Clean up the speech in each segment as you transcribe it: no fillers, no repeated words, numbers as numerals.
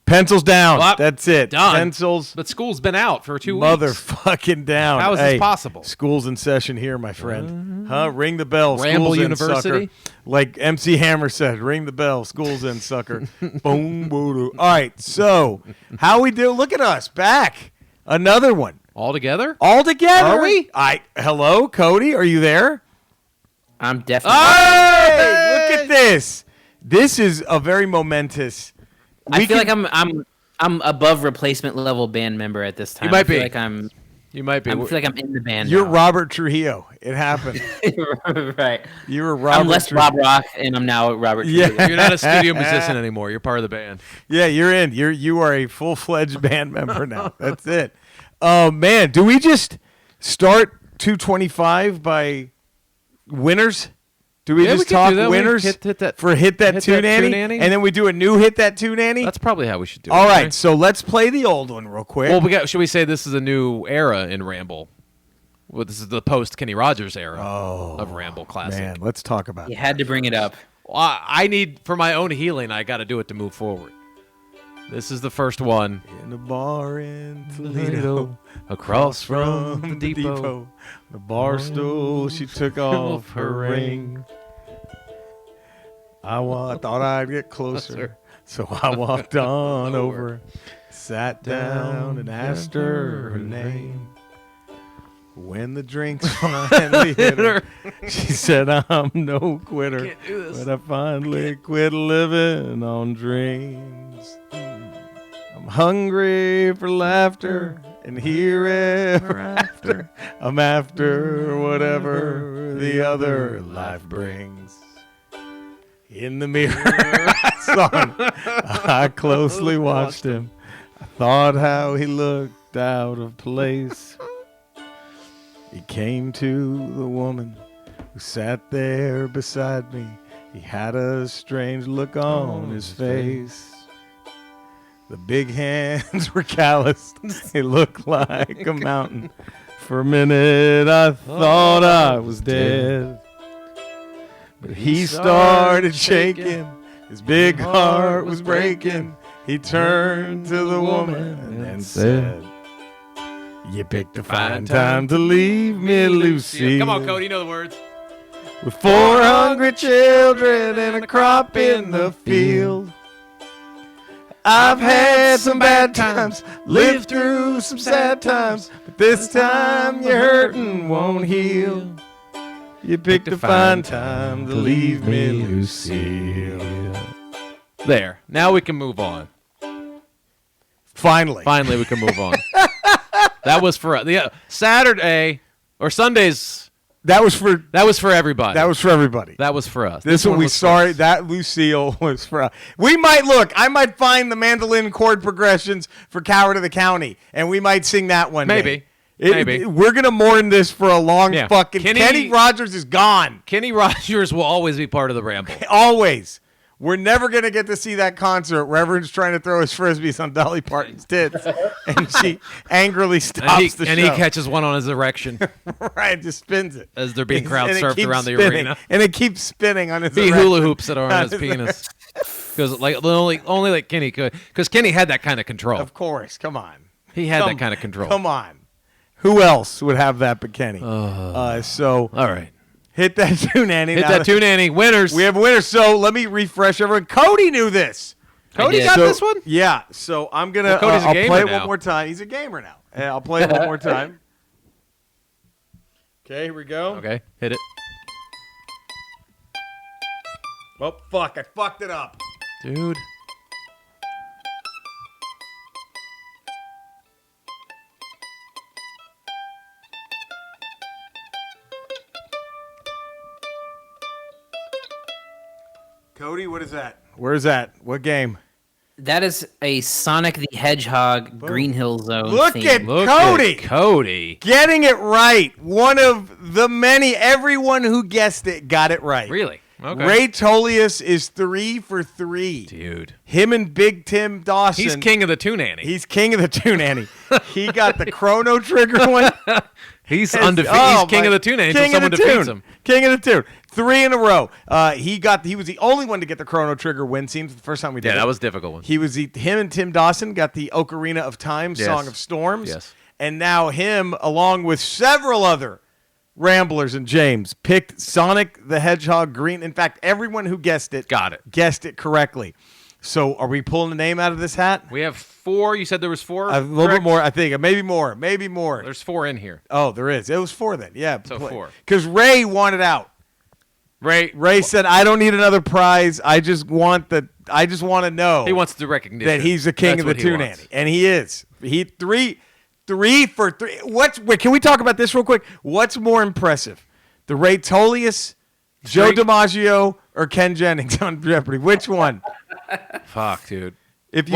Pencils down. Well, that's it. Done. Pencils. But school's been out for 2 weeks. Motherfucking down. How is this possible? School's in session here, my friend. Ring the bell. Ramble School's University? in, sucker. Like MC Hammer said, ring the bell. School's in, sucker. Boom, boo. All right, so how we do? Look at us. Back. Another one. All together? All together. Are we? Hello, Cody. Are you there? I'm definitely. Hey! Look at this. This is a very momentous. I feel like I'm above replacement level band member at this time. You might I feel be. Like I'm. You might be. I feel like I'm in the band. You're now. Robert Trujillo. It happened. Right. You were Robert. I'm less Rob Rock, and I'm now Robert. Yeah. Trujillo. You're not a studio musician anymore. You're part of the band. Yeah, you're in. You are a full-fledged band member now. That's it. Man, do we just start 225 by winners? Do we just talk winners Hit that Hit That Tune Nanny? Nanny? And then we do a new Hit That Tune Nanny? That's probably how we should do it. All right, so let's play the old one real quick. Well, should we say this is a new era in Ramble? Well, this is the post Kenny Rogers era of Ramble Classic. Man, let's talk about You it. had to bring it up. Well, I need, for my own healing, I got to do it to move forward. This is the first one. In a bar in Toledo, across from the depot. The bar stool, she took off her ring. I thought I'd get closer, so I walked on over, sat down and asked her name. When the drinks finally hit her, she said, I'm no quitter, Can't do this. but I finally quit living on dreams. I'm hungry for laughter, and here ever after, I'm after whatever the other life brings. In the mirror, I saw him. I closely watched him. I thought how he looked out of place. He came to the woman who sat there beside me. He had a strange look on his face. The big hands were calloused. He looked like a mountain. For a minute, I thought I was dead. But he started shaking. His big heart was breaking. He turned to the woman and said, you picked a fine time to leave me, Lucy. Come on, Cody, you know the words. With 4 hungry children and a crop in the field. I've had some bad times, lived through some sad times, but this time your hurting won't heal. You picked a fine time to leave me, Lucille. There. Now we can move on. Finally we can move on. That was for the Saturday or Sundays. That was for everybody. That was for everybody. That was for us. This one we started. That Lucille was for us. I might find the mandolin chord progressions for Coward of the County, and we might sing that one. Maybe. Maybe. We're going to mourn this for a long fucking... Kenny Rogers is gone. Kenny Rogers will always be part of the Ramble. Always. We're never going to get to see that concert where everyone's trying to throw his frisbees on Dolly Parton's tits, and she angrily stops the show. And he catches one on his erection. Right, just spins it. As they're being crowd surfed around the spinning, arena. And it keeps spinning on his He erection. hula hoops it on his penis. Because only like Kenny could. Because Kenny had that kind of control. Of course. Come on. He had that kind of control. Come on. Who else would have that but Kenny? All right. Hit that tune, Annie. Hit that tune, Annie. Winners. We have winners. So let me refresh everyone. Cody knew this. Cody got this one? Yeah. So I'm going to Cody's a I'll gamer play it now. one more time. He's a gamer now. I'll play it one more time. Okay, here we go. Okay, hit it. Oh, fuck. I fucked it up. Dude. Cody, what is that? Where is that? What game? That is a Sonic the Hedgehog Green Hill Zone Look theme. at Cody. Cody. Getting it right. One of the many. Everyone who guessed it got it right. Really? Okay. Ray Tolius is 3 for 3. Dude. Him and Big Tim Dawson. He's king of the Tune Annie. He's king of the Tune Annie. He got the Chrono Trigger one. He's undefeated. He's king of the tune until someone defeats him. King of the tune. 3 in a row. He was the only one to get the Chrono Trigger win. Seems the first time we did. Yeah, it. that was a difficult one. Him and Tim Dawson got the Ocarina of Time, Song of Storms. Yes. And now him, along with several other Ramblers and James, picked Sonic the Hedgehog Green. In fact, everyone who guessed it guessed it correctly. So are we pulling a name out of this hat? We have 4. You said there was 4? A little bit more, I think. Maybe more. There's 4 in here. Oh, there is. It was 4 then. Yeah. So 4. Because Ray wanted out. Ray said, "I don't need another prize. I just want to know." He wants the recognition that he's the king of the Toon Nanny, and he is. He 3 for 3. Wait, can we talk about this real quick? What's more impressive, the Ray Tolius, Joe DiMaggio, or Ken Jennings on Jeopardy? Which one? Fuck, dude. Right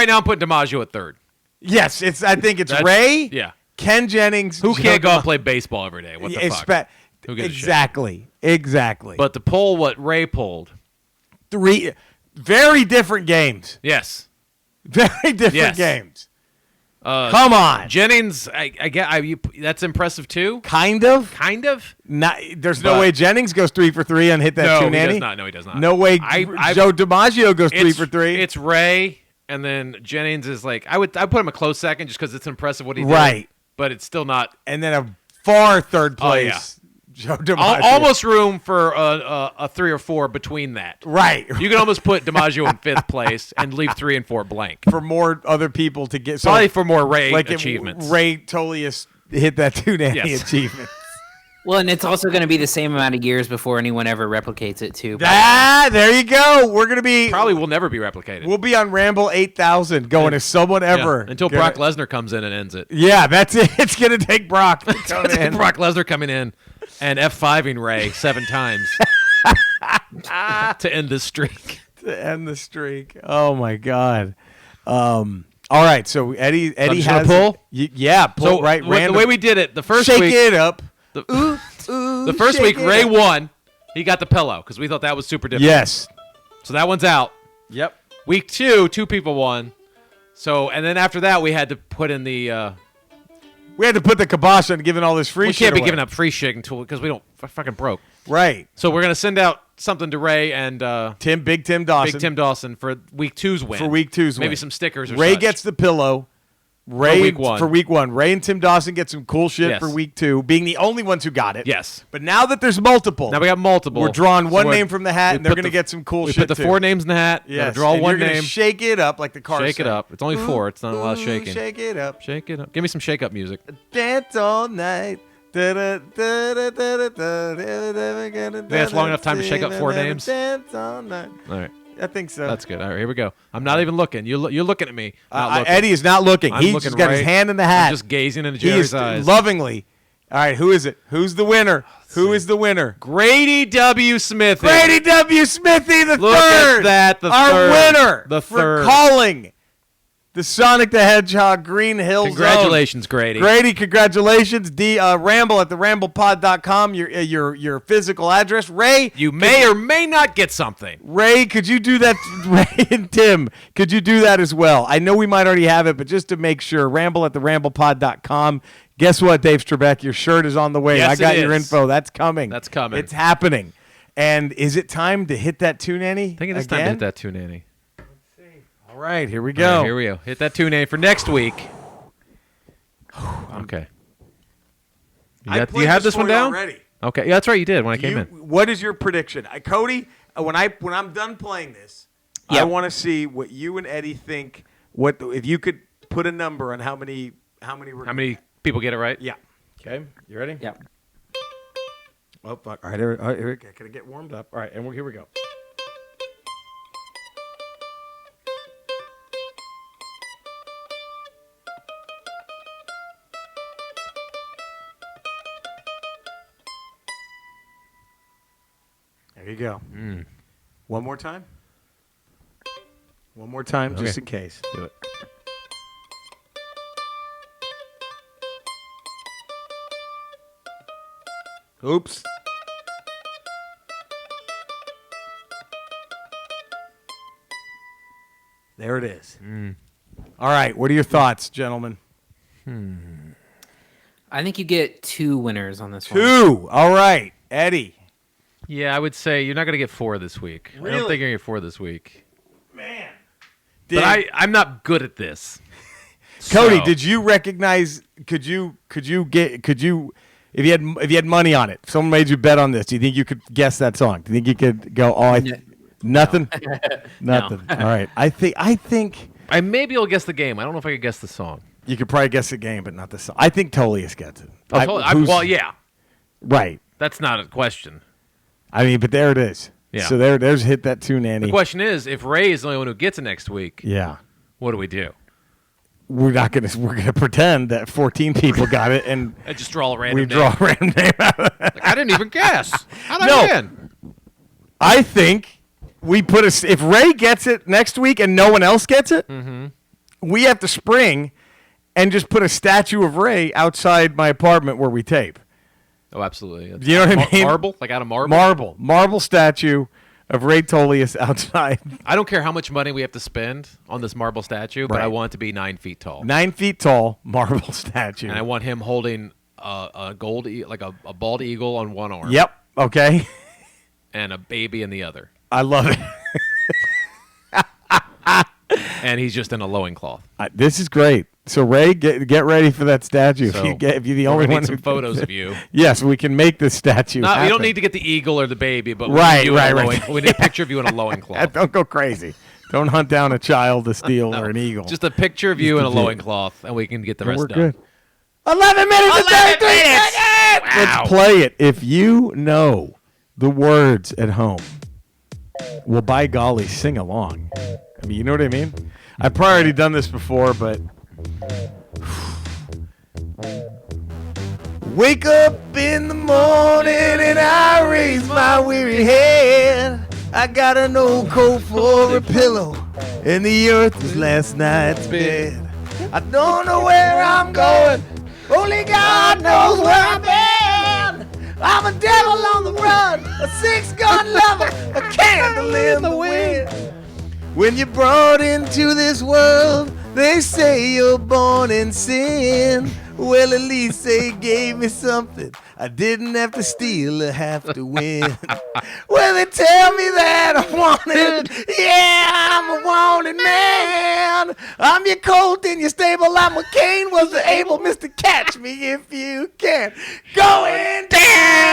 now I'm putting DiMaggio at 3rd. Yes, I think it's Ray. Yeah. Ken Jennings. Who can't go and play baseball every day? What the fuck? Who gives exactly. Exactly. But to pull what Ray pulled. 3 very different games. Yes. Very different games. Come on. Jennings, I get that's impressive too. Kind of. There's no way Jennings goes 3 for 3 and hit that Toon Nanny. No, he does not. No way Joe DiMaggio goes 3 for 3. It's Ray, and then Jennings is like I put him a close second just because it's impressive what he did. Right. But it's still not. And then a far third place. Oh, yeah. Joe DiMaggio. Almost room for a 3 or 4 between that. Right. You can almost put DiMaggio in 5th place and leave 3 and 4 blank. For more other people to get. Probably for more Ray achievements. Ray Tolius hit that Toon Nanny achievement. Well, and it's also going to be the same amount of years before anyone ever replicates it, too. There you go. We're going to be. Probably will never be replicated. We'll be on Ramble 8000 going if someone ever. Yeah. Until Brock Lesnar comes in and ends it. Yeah, that's it. It's going to take Brock to come in. Brock Lesnar coming in and F5ing Ray 7 times to end this streak. To end the streak. Oh, my God. All right, so Eddie has pull. Pull so right. The way we did it, the first shake week, it up. The first week Ray won. He got the pillow because we thought that was super difficult. Yes. So that one's out. Yep. Week 2, 2 people won. So and then after that we had to put in the. We had to put the kibosh on giving all this free shit. We can't be away. giving up free shit until because we don't fucking broke. Right. So we're gonna send out something to Ray and Big Tim Dawson for week 2's win. Maybe some stickers. Ray gets the pillow. For week 1. Ray and Tim Dawson get some cool shit for week 2, being the only ones who got it. Yes. But now that there's multiple. Now we got multiple. We're drawing one name from the hat, and they're going to get some cool shit, We put the 4 names in the hat. Yes. Draw and one you're name. Shake it up like the car Shake said. it up. It's only 4. It's not a lot of shaking. Shake it up. Shake it up. Give me some shake up music. Dance all night. That's long enough time to shake up 4 names? Dance all night. All right. I think so. That's good. All right, here we go. I'm not even looking. You're looking at me. Eddie is not looking. I'm He's looking just got his hand in the hat. I'm just gazing into Jerry's eyes. Lovingly. All right, who is it? Who's the winner? Who is the winner? Grady W. Smithy. Grady W. Smithy, the Look third. At that, Our third. winner. The for third. calling the Sonic the Hedgehog Green Hill Congratulations, Zone. Grady. Grady, congratulations. Ramble at theramblepod.com, your physical address. Ray, you may or may not get something. Ray, could you do that? Ray and Tim, could you do that as well? I know we might already have it, but just to make sure, Ramble at theramblepod.com. Guess what, Dave Trebek? Your shirt is on the way. Yes, I got it your is. info. That's coming. That's coming. It's happening. And is it time to hit that Toon Nanny? I think it is time to hit that Toon Nanny. All right, here we go. All right, here we go. Hit that Toon Nanny for next week. Okay. You have this one down already. Okay, yeah, that's right. You did when I came in. What is your prediction, Cody? When I'm done playing this, I want to see what you and Eddie think. What if you could put a number on how many people get it right? Yeah. Okay. You ready? Yeah. Oh fuck! All right, here we go. Can I get warmed up? All right, and here we go. There you go. One more time. One more time, just in case. Do it. Oops. There it is. All right. What are your thoughts, gentlemen? I think you get 2 winners on this one. 2. All right, Eddie. Yeah, I would say you're not going to get 4 this week. I don't Really? think you're going to get 4 this week. Man. But I'm not good at this. Cody, So- did you recognize? Could you? If you had money on it, if someone made you bet on this, do you think you could guess that song? Do you think you could go? Oh, nothing. Nothing. All right. I think I maybe will guess the game. I don't know if I could guess the song. you could probably guess the game, but not the song. I think Tolius gets it. Well, yeah, Right. that's not a question. I mean, but there it is. Yeah. So there's hit that tune, Annie. The question is, if Ray is the only one who gets it next week, Yeah. what do we do? We're gonna pretend that 14 people got it, and I just draw a we random draw name. a random name out of it. Like, I didn't even guess. How'd No. I win? I think we put if Ray gets it next week and no one else gets it, we have to spring and just put a statue of Ray outside my apartment where we tape. Oh, absolutely. You know what I mean? Marble? Like out of marble? Marble statue of Ray Tolius outside. I don't care how much money we have to spend on this marble statue, but Right. I want it to be 9 feet tall. 9 feet tall marble statue. And I want him holding a gold, like a bald eagle on one arm. Yep. Okay. And a baby in the other. I love it. And he's just in a loincloth. This is great. So Ray, get ready for that statue. So if you're the we're only gonna one need some who photos of you. Yes, we can make this statue. No, we happen. don't need to get the eagle or the baby, but Right, we need, right. We need a picture of you in a loincloth. Don't go crazy. Don't hunt down a child to steal or an eagle. Just a picture of you in a Just a- loincloth, and we can get the rest We're done. good. 11 minutes and 33 seconds. Wow. Let's play it. If you know the words at home, well, by golly, sing along. I mean, you know what I mean? I've probably already done this before, but wake up in the morning and I raise my weary head. I got an old coat for a pillow, and the earth was last night's bed. I don't know where I'm going, only God knows where I've been. I'm a devil on the run, a 6-gun lover, a candle in the wind. When you're brought into this world, they say you're born in sin. Well, at least they gave me something I didn't have to steal or have to win. Well, they tell me that I'm wanted. Yeah, I'm a wanted man. I'm your colt in your stable. I'm a Cain was the able Mr. Catch Me If You Can. Going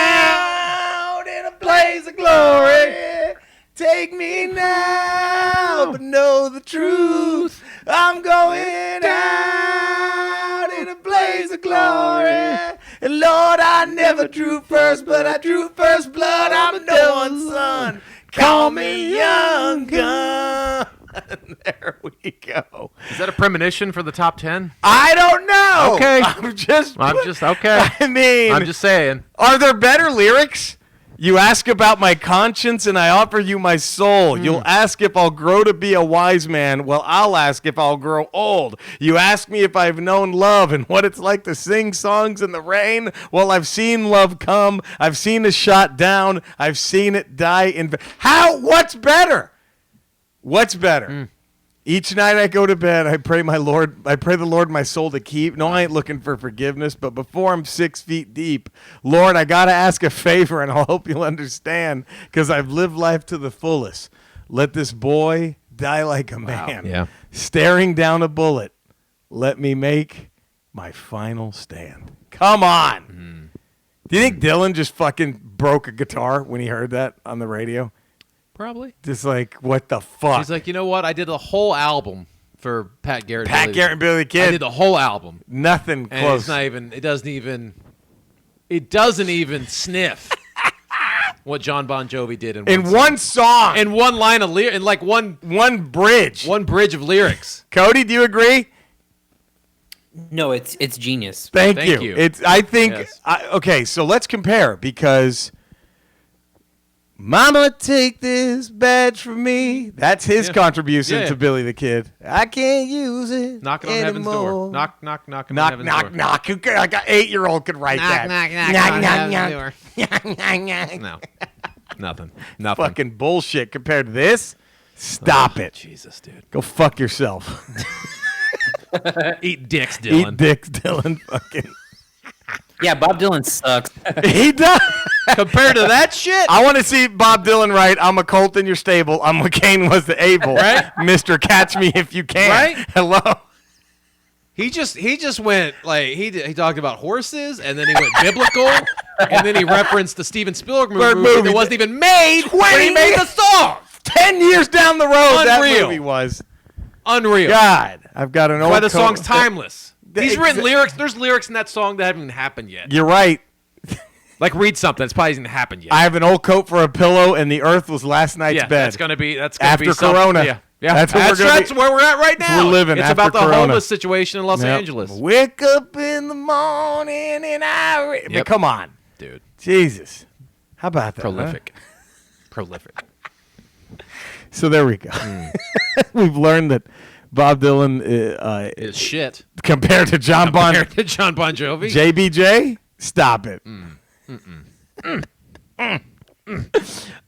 down in a blaze of glory. Take me now, but know the truth. I'm going out in a blaze of glory. And Lord, I never drew first, but I drew first blood. I'm no one's son. Call me Young Gun. There we go. Is that a premonition for the top 10? I don't know. Okay. I'm just okay. I mean, I'm just saying. are there better lyrics? You ask about my conscience and I offer you my soul. You'll ask if I'll grow to be a wise man. Well, I'll ask if I'll grow old. You ask me if I've known love and what it's like to sing songs in the rain. Well, I've seen love come. I've seen it shot down. I've seen it die in what's better? What's better? Each night I go to bed, I pray the Lord my soul to keep. No, I ain't looking for forgiveness, but before I'm 6 feet deep, Lord, I got to ask a favor, and I'll hope you'll understand, because I've lived life to the fullest. Let this boy die like a man. Yeah. Staring down a bullet, let me make my final stand. Come on. Do you think Dylan just fucking broke a guitar when he heard that on the radio? Probably. Just like, what the fuck? He's like, you know what? I did the whole album for Pat Garrett. And Billy the Kid. I did the whole album. Nothing And close. it's not even. It doesn't even sniff what John Bon Jovi did in one song. in one line of lyrics, in like one bridge. bridge of lyrics. Cody, do you agree? No, it's genius. Thank Thank you. you. I think. Yes. Okay, so let's compare because. Mama, take this badge from me. That's his contribution Yeah. to Billy the Kid. I can't use it. Knocking on heaven's anymore. door. Knock, knock, knock on Knock, heaven's knock, door. knock. Who could, like an 8-year-old could write that. No, nothing. Fucking bullshit compared to this. Stop it. Jesus, dude. Go fuck yourself. Eat dicks, Dylan. Eat dicks, Dylan. Fucking. Yeah, Bob Dylan sucks. He does. Compared to that shit. I want to see Bob Dylan write, I'm a colt in your stable. I'm what Cain was the Abel. Right? Mr. Catch Me If You Can. Right? Hello. He just went like he talked about horses, and then he went biblical, and then he referenced the Steven Spielberg movie that wasn't even made when he made the song. 10 years down the road, that Unreal. movie was. Unreal. God, I've got an old Why the coat. song's timeless. He's written Exa- lyrics. There's lyrics in that song that haven't even happened yet. You're right. Like read something. It's probably hasn't happened yet. I have an old coat for a pillow, and the earth was last night's bed. That's gonna be After be something. Corona. Yeah. That's what we're gonna that's be- where we're at right now. we're living It's after about the Corona. homeless situation in Los Yep. Angeles. Wake up in the morning and but Yep. come on, Dude. Jesus, how about that? huh? Prolific. Prolific. So there we go. We've learned that Bob Dylan Is shit. compared to John Bon Compared to John Bon Jovi. JBJ. Stop it.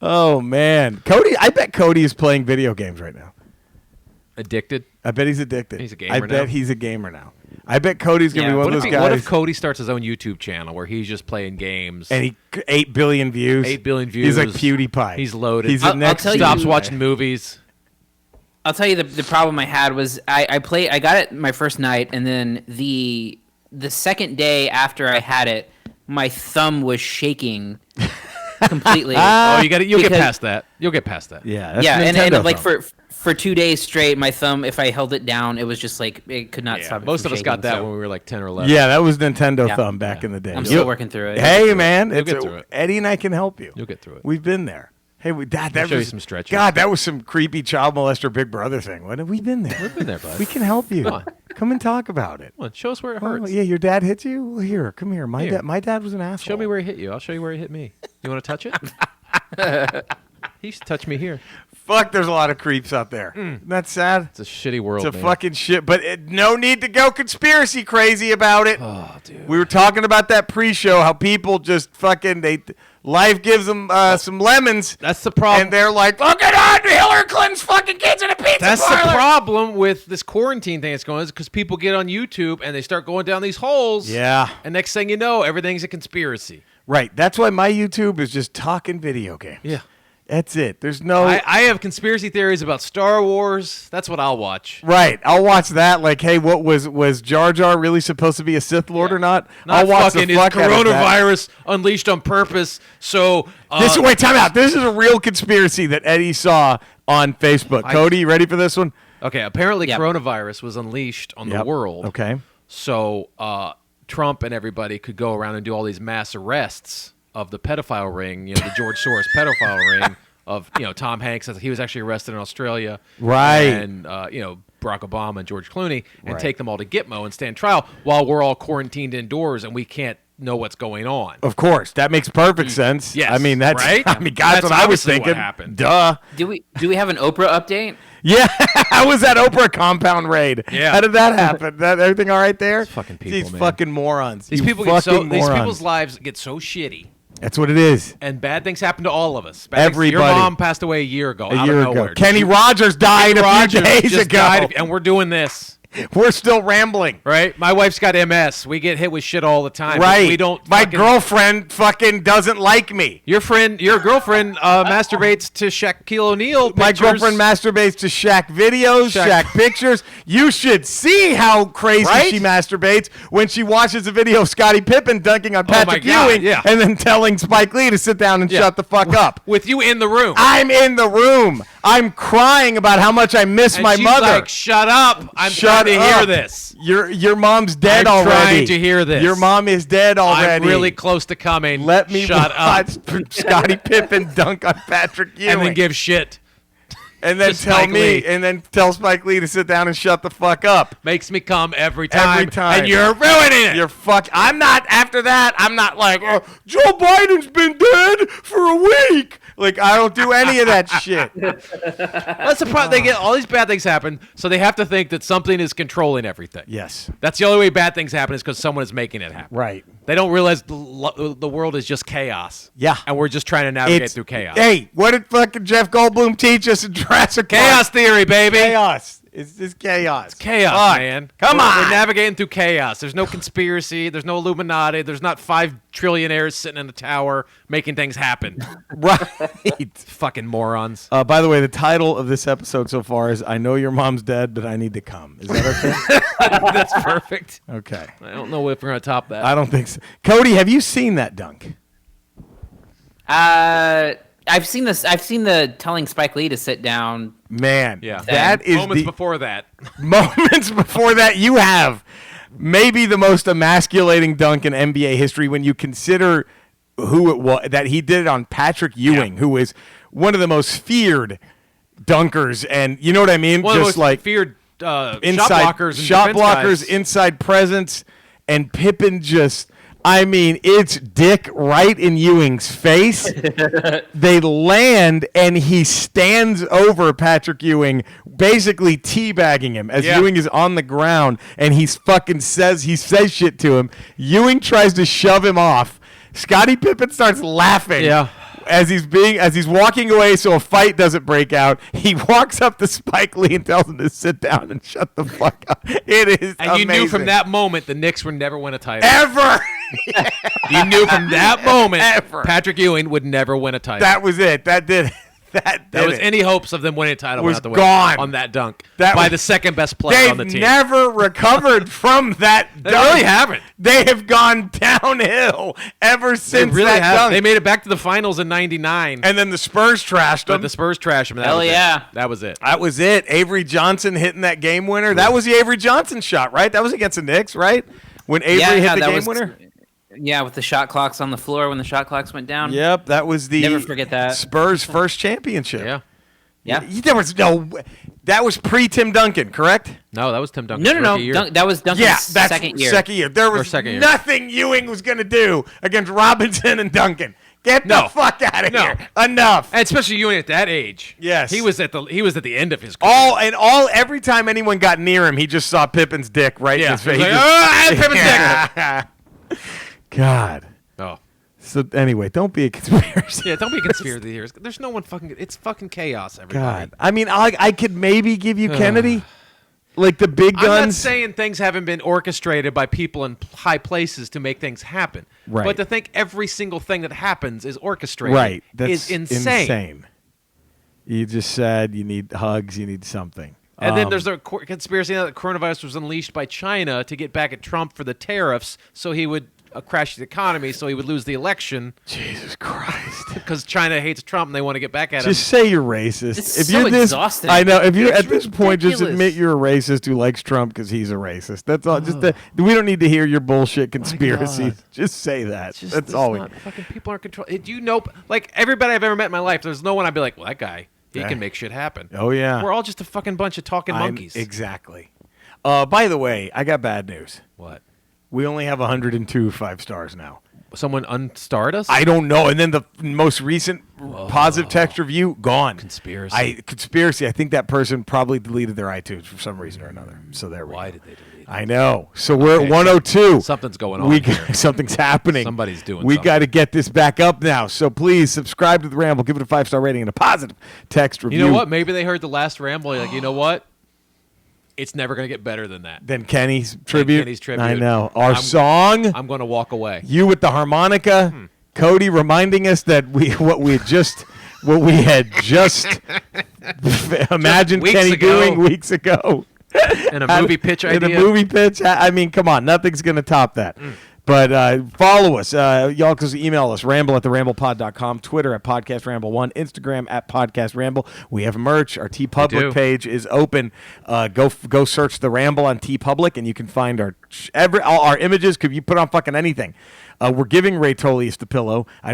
Oh man, Cody. I bet Cody is playing video games right now. Addicted. I bet he's addicted. He's a gamer I now. bet he's a gamer now. I bet Cody's gonna Yeah, be one What of if, those what guys. if Cody starts his own YouTube channel where he's just playing games? And he 8 billion views. 8 billion He's like views. PewDiePie. He's loaded. He's the I'll next. tell you- Stops PewDiePie. watching movies. I'll tell you the problem I had was I got it my first night, and then the second day after I had it, my thumb was shaking completely. Oh, you'll get Because- past that. You'll get past that. Yeah, that's yeah, and Nintendo like thumb. for 2 days straight, my thumb, if I held it down, it was just like it could not stop. It Most from of us got shaking, that so when we were like 10 or 11. Yeah, that was Nintendo Yeah. thumb back in the day. I'm still working through it. Hey man, You'll it's get through it. Eddie and I can help you. You'll get through it. We've been there. Hey, that show you was some stretches. God, that was some creepy child molester Big Brother thing. What have we been there? We've been there, bud. We can help you. Come on. Come and talk about it. Come on, show us where it Oh, hurts. yeah, your dad hit you? Well, here, come here. Here. My dad was an asshole. Show me where he hit you. I'll show you where he hit me. You want to touch it? He used to touch me here. Fuck, there's a lot of creeps out there. Isn't that sad? It's a shitty world, It's a man. fucking shit, but no need to go conspiracy crazy about it. Oh, dude. We were talking about that pre-show, how people just fucking life gives them some lemons, That's the problem. and they're like, look at Hillary Clinton's fucking kids in a pizza That's parlor. the problem with this quarantine thing that's going on, is because people get on YouTube and they start going down these holes. Yeah, And next thing you know, everything's a conspiracy. right. That's why my YouTube is just talking video games. Yeah. That's it. There's no I have conspiracy theories about Star Wars. That's what I'll watch. right. I'll watch that. Like, hey, what was Jar Jar really supposed to be a Sith Lord or not? Not I'll watch fucking the fuck is out of that. coronavirus unleashed on purpose. So Wait, time out. This is a real conspiracy that Eddie saw on Facebook. Cody, you ready for this one? okay. Apparently, Yep. coronavirus was unleashed on the Yep. world. Okay. So Trump and everybody could go around and do all these mass arrests of the pedophile ring. You know, the George Soros pedophile ring of Tom Hanks. He was actually arrested in Australia. Right. And Barack Obama and George Clooney, and Right. take them all to Gitmo and stand trial while we're all quarantined indoors and we can't know what's going on. Of course, that makes perfect sense. Yes, I mean that's right? I mean that's That's what I was obviously what thinking. happened. Duh. Do we have an Oprah update? Yeah, how was that Oprah compound raid? Yeah. How did that happen? Everything all right there? These fucking people, These man. fucking morons. These You people get so. fucking These morons. people's lives get so shitty, That's what it is. and bad things happen to all of us. Bad things- Your Everybody. mom passed away a year ago. A out year of ago, nowhere. Kenny Rogers died a few Rogers days just ago. died, and we're doing this. We're still rambling. Right? My wife's got MS. We get hit with shit all the time. but Right. We don't. My fucking- girlfriend fucking doesn't like me. Your girlfriend masturbates to Shaquille O'Neal My pictures. girlfriend masturbates to Shaq videos, Shaq- Shaq pictures. You should see how crazy Right? she masturbates when she watches a video of Scottie Pippen dunking on Patrick God, Ewing yeah. and then telling Spike Lee to sit down and Yeah. shut the fuck up. with you in the room. I'm in the room. I'm crying about how much I miss And my she's mother. like, shut up. I'm Shut trying to hear up. this. Your mom's dead I'm already. trying to hear this. Your mom is dead already. I'm really close to coming. Let me shut up. watch Scottie Pippen dunk on Patrick Ewing. And then give shit. And then to tell Spike me, Lee. and then tell Spike Lee to sit down and shut the fuck up. Makes me come every time. Every time. And you're ruining it. You're fuck. I'm not. After that, I'm not like Joe Biden's been dead for a week. Like I don't do any of that shit. That's the problem. They get all these bad things happen, so they have to think that something is controlling everything. Yes. That's the only way bad things happen is because someone is making it happen. Right. They don't realize the world is just chaos. Yeah. And we're just trying to navigate through chaos. Hey, what did fucking Jeff Goldblum teach us in Jurassic Park? Chaos theory, baby. Chaos. It's just chaos. Chaos, Fuck. man. Come on. We're navigating through chaos. There's no conspiracy. There's no Illuminati. There's not 5 trillionaires sitting in a tower making things happen. Right. Fucking morons. By the way, the title of this episode so far is I Know Your Mom's Dead, But I Need to Come. Is that okay? That's perfect. Okay. I don't know if we're going to top that. I don't think so. Cody, have you seen that dunk? I've seen this. I've seen the telling Spike Lee to sit down. Man, Yeah. that is Moments the before that. moments before that you have maybe the most emasculating dunk in NBA history when you consider who it was that he did it on Patrick Ewing, who is one of the most feared dunkers, and you know what I mean, One of just the most like feared inside shot blockers, inside presence, and Pippen just. I mean, it's dick right in Ewing's face. They land, and he stands over Patrick Ewing, basically teabagging him as Ewing is on the ground, and he says shit to him. Ewing tries to shove him off. Scottie Pippen starts laughing. Yeah. As he's walking away so a fight doesn't break out, he walks up to Spike Lee and tells him to sit down and shut the fuck up. It is And amazing. you knew from that moment the Knicks would never win a title. Ever. You knew from that moment Ever. Patrick Ewing would never win a title. That was it. That did it. That was any hopes of them winning a title Was went out the gone. window on that dunk That by was- the second best player on the They've team. never recovered from that They dunk. really haven't. They have gone downhill ever They since really that have. dunk. They made it back to the finals in '99, And then the Spurs trashed but them. the Spurs trashed them. and that Hell was it. yeah. That was it. That was it. Avery Johnson hitting that game winner. That was the Avery Johnson shot, right? That was against the Knicks, right? When Avery hit the game winner? Yeah, with the shot clocks on the floor when the shot clocks went down. Yep, that was the Never forget that. Spurs' first championship. Yeah. Yeah. There was no. That was pre-Tim Duncan, correct? No, that was Tim Duncan's No. rookie year. That was Duncan's Yeah, that's second year. Second year. There was second year. nothing Ewing was going to do against Robinson and Duncan. Get the No. fuck out of No. here. Enough. And especially Ewing at that age. Yes. He was at the end of his career. Every time anyone got near him, he just saw Pippen's dick right in his face. He was He like, just- "Oh, I have Pippen's dick." God. Oh. So anyway, don't be a conspiracy. Yeah, don't be a conspiracy theorist. There's no one fucking. It's fucking chaos. Everybody. God. I mean, I could maybe give you Kennedy, like the big I'm not guns. saying things haven't been orchestrated by people in high places to make things happen. Right. But to think every single thing that happens is orchestrated Right. That's is insane. You just said you need hugs, you need something. And then there's a conspiracy that coronavirus was unleashed by China to get back at Trump for the tariffs, so he would crash the economy, so he would lose the election Jesus Christ. because China hates Trump and they want to get back at him. Just say you're racist. It's if so you're this, exhausting. I know. If you're It's at this point, just ridiculous. admit you're a racist who likes Trump because he's a racist. That's all. We don't need to hear your bullshit conspiracies. God. Just say that. Just- That's it's all. We not- fucking people aren't control. Do you know? Like everybody I've ever met in my life, there's no one I'd be like, well, that guy, he Yeah. can make shit happen. Oh yeah. We're all just a fucking bunch of talking monkeys. Exactly. By the way, I got bad news. What? We only have 102 5 stars now. Someone unstarred us? I don't know. And then the most recent positive text review gone. Conspiracy. Conspiracy. I think that person probably deleted their iTunes for some reason or another. So there we Why go. did they delete it? I know. So we're Okay, at 102. Something's going on here. Something's happening. Somebody's doing We something. got to get this back up now. So please subscribe to the Ramble. Give it a 5-star rating and a positive text review. You know what? Maybe they heard the last ramble. Like, you know what? It's never going to get better than that. Then Kenny's tribute. Kenny's tribute. I know. Our I'm- song. I'm going to walk away. You with the harmonica. Cody reminding us that what we had just imagined weeks Kenny ago. doing weeks ago. And a movie pitch In idea. a movie pitch. I mean, come on. Nothing's going to top that. But follow us. Y'all can email us, ramble@theramblepod.com, Twitter at podcastramble1, Instagram at podcastramble. We have merch. Our do. TeePublic page is open. Go search The Ramble on TeePublic, and you can find all our images. Could you put on fucking anything? We're giving Ray Tolius the pillow. I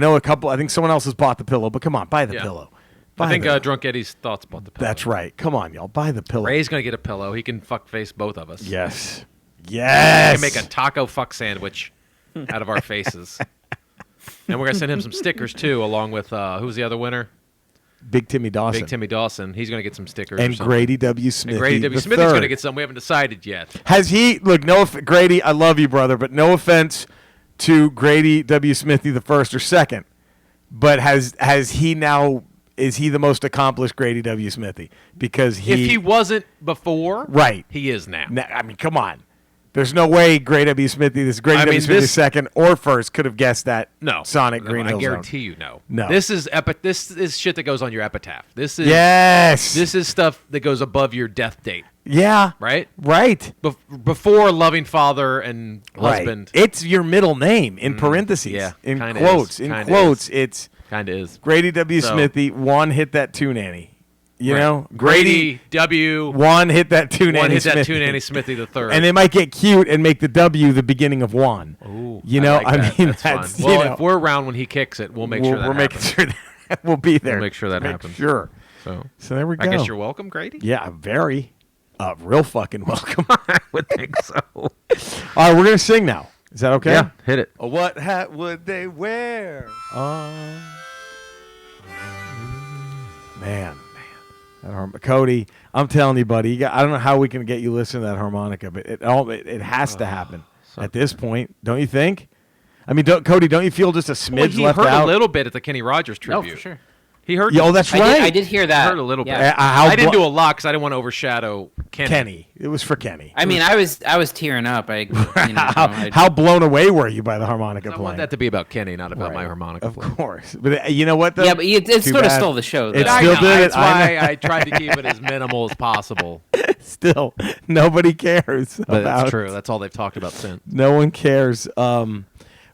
think someone else has bought the pillow, but come on, buy the Yeah. pillow. I Buy think the- Drunk Eddie's thoughts about the pillow. That's right. Come on, y'all. Buy the pillow. Ray's going to get a pillow. He can fuck face both of us. Yes. He Yes. can make a taco fuck sandwich out of our faces. And we're going to send him some stickers, too, along with, who's the other winner? Big Timmy Dawson. Big Timmy Dawson. He's going to get some stickers. or and something. Grady W. Smith. And Grady W. Smith is going to get some. We haven't decided yet. Has he? Look, Grady, I love you, brother, but no offense to Grady W. Smithy the first or second, but has he now is he the most accomplished Grady W. Smithy? Because If he wasn't before, right, he is now. I mean, come on. There's no way Grady W. Smithy, Smithy second or first, could have guessed that. No, Sonic Green Hill I guarantee you, no. No. This is shit that goes on your epitaph. This is yes. This is stuff that goes above your death date. Yeah. Right. Right. Before loving father and husband. Right. It's your middle name in parentheses. Yeah. In quotes. It's kind of is. Grady W. Smithy. One hit that tune Annie. You know, Grady W. One hit that tune Annie. Smithy the third. And they might get cute and make the W the beginning of one. Ooh, you know, that's fun. Well, if we're around when he kicks it, we'll make sure that happens. Making sure that we'll be there. We'll make sure that happens. Sure. So there we go. I guess you're welcome, Grady. Yeah, very. Real fucking welcome. I would think so. All right, we're gonna sing now. Is that okay? Yeah, hit it. What hat would they wear? Man. Cody, I'm telling you, buddy. I don't know how we can get you listening to that harmonica, but it has to happen at this point, don't you think? I mean, Cody, don't you feel just a smidge left out? He heard a little bit at the Kenny Rogers tribute. No, for sure. He heard. Oh, that's right. I did hear that. I heard a little yeah. bit. I didn't do a lot because I didn't want to overshadow Kenny. It was for Kenny. I mean, I was tearing up. How blown away were you by the harmonica I playing? want that to be about Kenny, not about my harmonica. Of playing. course, but you know what? Though? Yeah, but it sort of stole the show. Though. It still did. That's why I tried to keep it as minimal as possible. Still, nobody cares. But that's true. That's all they've talked about since. No one cares.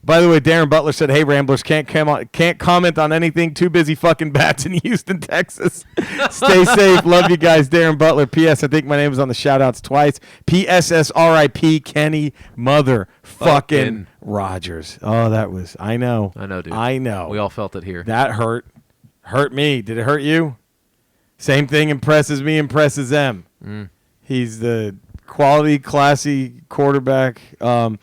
By the way, Darren Butler said, "Hey, Ramblers, can't comment on anything. Too busy fucking bats in Houston, Texas. Stay safe. Love you guys, Darren Butler. P.S. I think my name was on the shout-outs twice. P.S.S. R.I.P. Kenny Mother fucking Rogers. Oh, that was. I know, dude. I know. We all felt it here. That hurt me. Did it hurt you? Same thing impresses me, impresses them. He's the quality, classy quarterback. So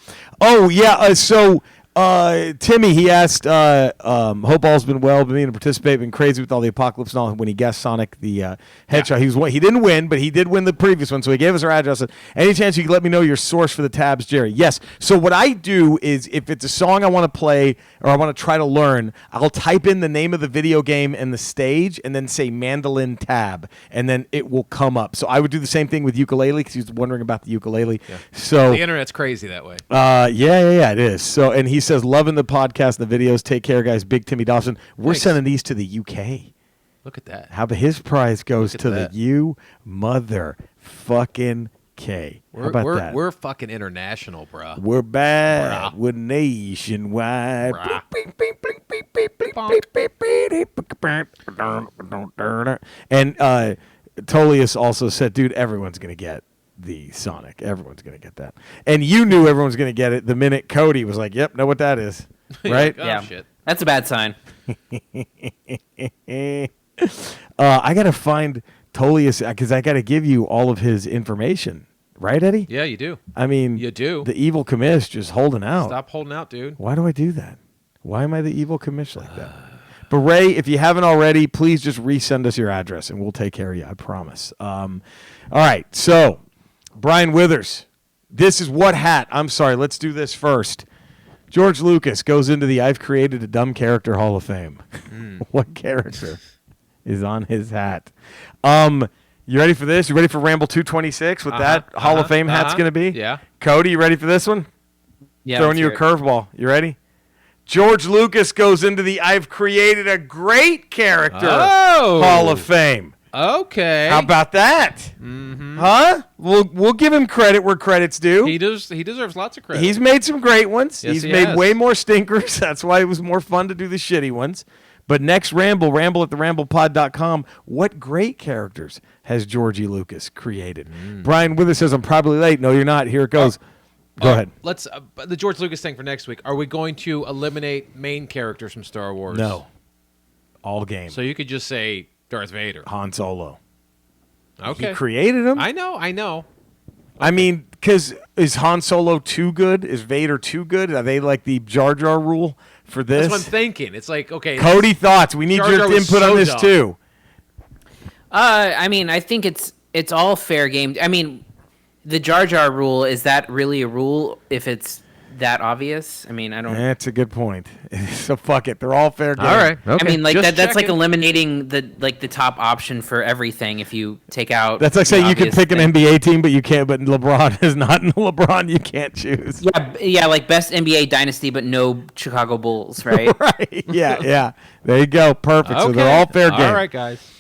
Timmy, he asked, hope all's been well, been meaning to participate, been crazy with all the apocalypse and all when he guessed Sonic the Hedgehog. He didn't win, but he did win the previous one, so he gave us our address. Any chance you could let me know your source for the tabs, Jerry? Yes. So what I do is if it's a song I want to play or I want to try to learn, I'll type in the name of the video game and the stage and then say mandolin tab, and then it will come up. So I would do the same thing with ukulele because he was wondering about the ukulele. Yeah. So the internet's crazy that way. Yeah, it is. So, and he says, loving the podcast and the videos. Take care, guys. Big Timmy Dawson. We're sending these to the UK. Look at that. How about his prize goes to the U mother fucking K. How about that? We're fucking international, bruh. We're bad. We're nationwide. And Tolius also said, dude, everyone's going to get the Sonic. Everyone's going to get that. And you knew everyone was going to get it the minute Cody was like, yep, know what that is. Right? Yeah. Shit. That's a bad sign. I got to find Tolius because I got to give you all of his information. Right, Eddie? Yeah, you do. I mean, you do. The evil commish just holding out. Stop holding out, dude. Why do I do that? Why am I the evil commish like that? But Ray, if you haven't already, please just resend us your address and we'll take care of you. I promise. All right. So, Brian Withers, this is what hat? I'm sorry. Let's do this first. George Lucas goes into the I've Created a Dumb Character Hall of Fame. What character is on his hat? You ready for this? You ready for Ramble 226? What that Hall of Fame hat's going to be? Yeah. Cody, you ready for this one? Yeah. Throwing you a curveball. You ready? George Lucas goes into the I've Created a Great Character Hall of Fame. Okay. How about that? Mm-hmm. Huh? We'll give him credit where credit's due. He deserves lots of credit. He's made some great ones. Yes, He's he made has. way more stinkers. That's why it was more fun to do the shitty ones. But next Ramble at theramblepod.com, what great characters has Georgie Lucas created? Brian Withers says, I'm probably late. No, you're not. Here it goes. Go ahead. Let's the George Lucas thing for next week. Are we going to eliminate main characters from Star Wars? No. All game. So you could just say Darth Vader. Han Solo. Okay. He created him? I know. I mean, because is Han Solo too good? Is Vader too good? Are they like the Jar Jar rule for this? That's what I'm thinking. It's like, okay. Cody, thoughts. We need Jar your Jar was input on so this dumb. too. I mean, I think it's all fair game. I mean, the Jar Jar rule, is that really a rule if it's that obvious. I mean, I don't. That's a good point. So fuck it. They're all fair game. All right. Okay. I mean, like Just that's like checking. eliminating the top option for everything. If you take out, That's like the saying you can obvious pick an thing. NBA team, but you can't. But LeBron is not in the LeBron. You can't choose. Yeah, like best NBA dynasty, but no Chicago Bulls, right? Right. Yeah. There you go. Perfect. So they're all fair game. All right, guys.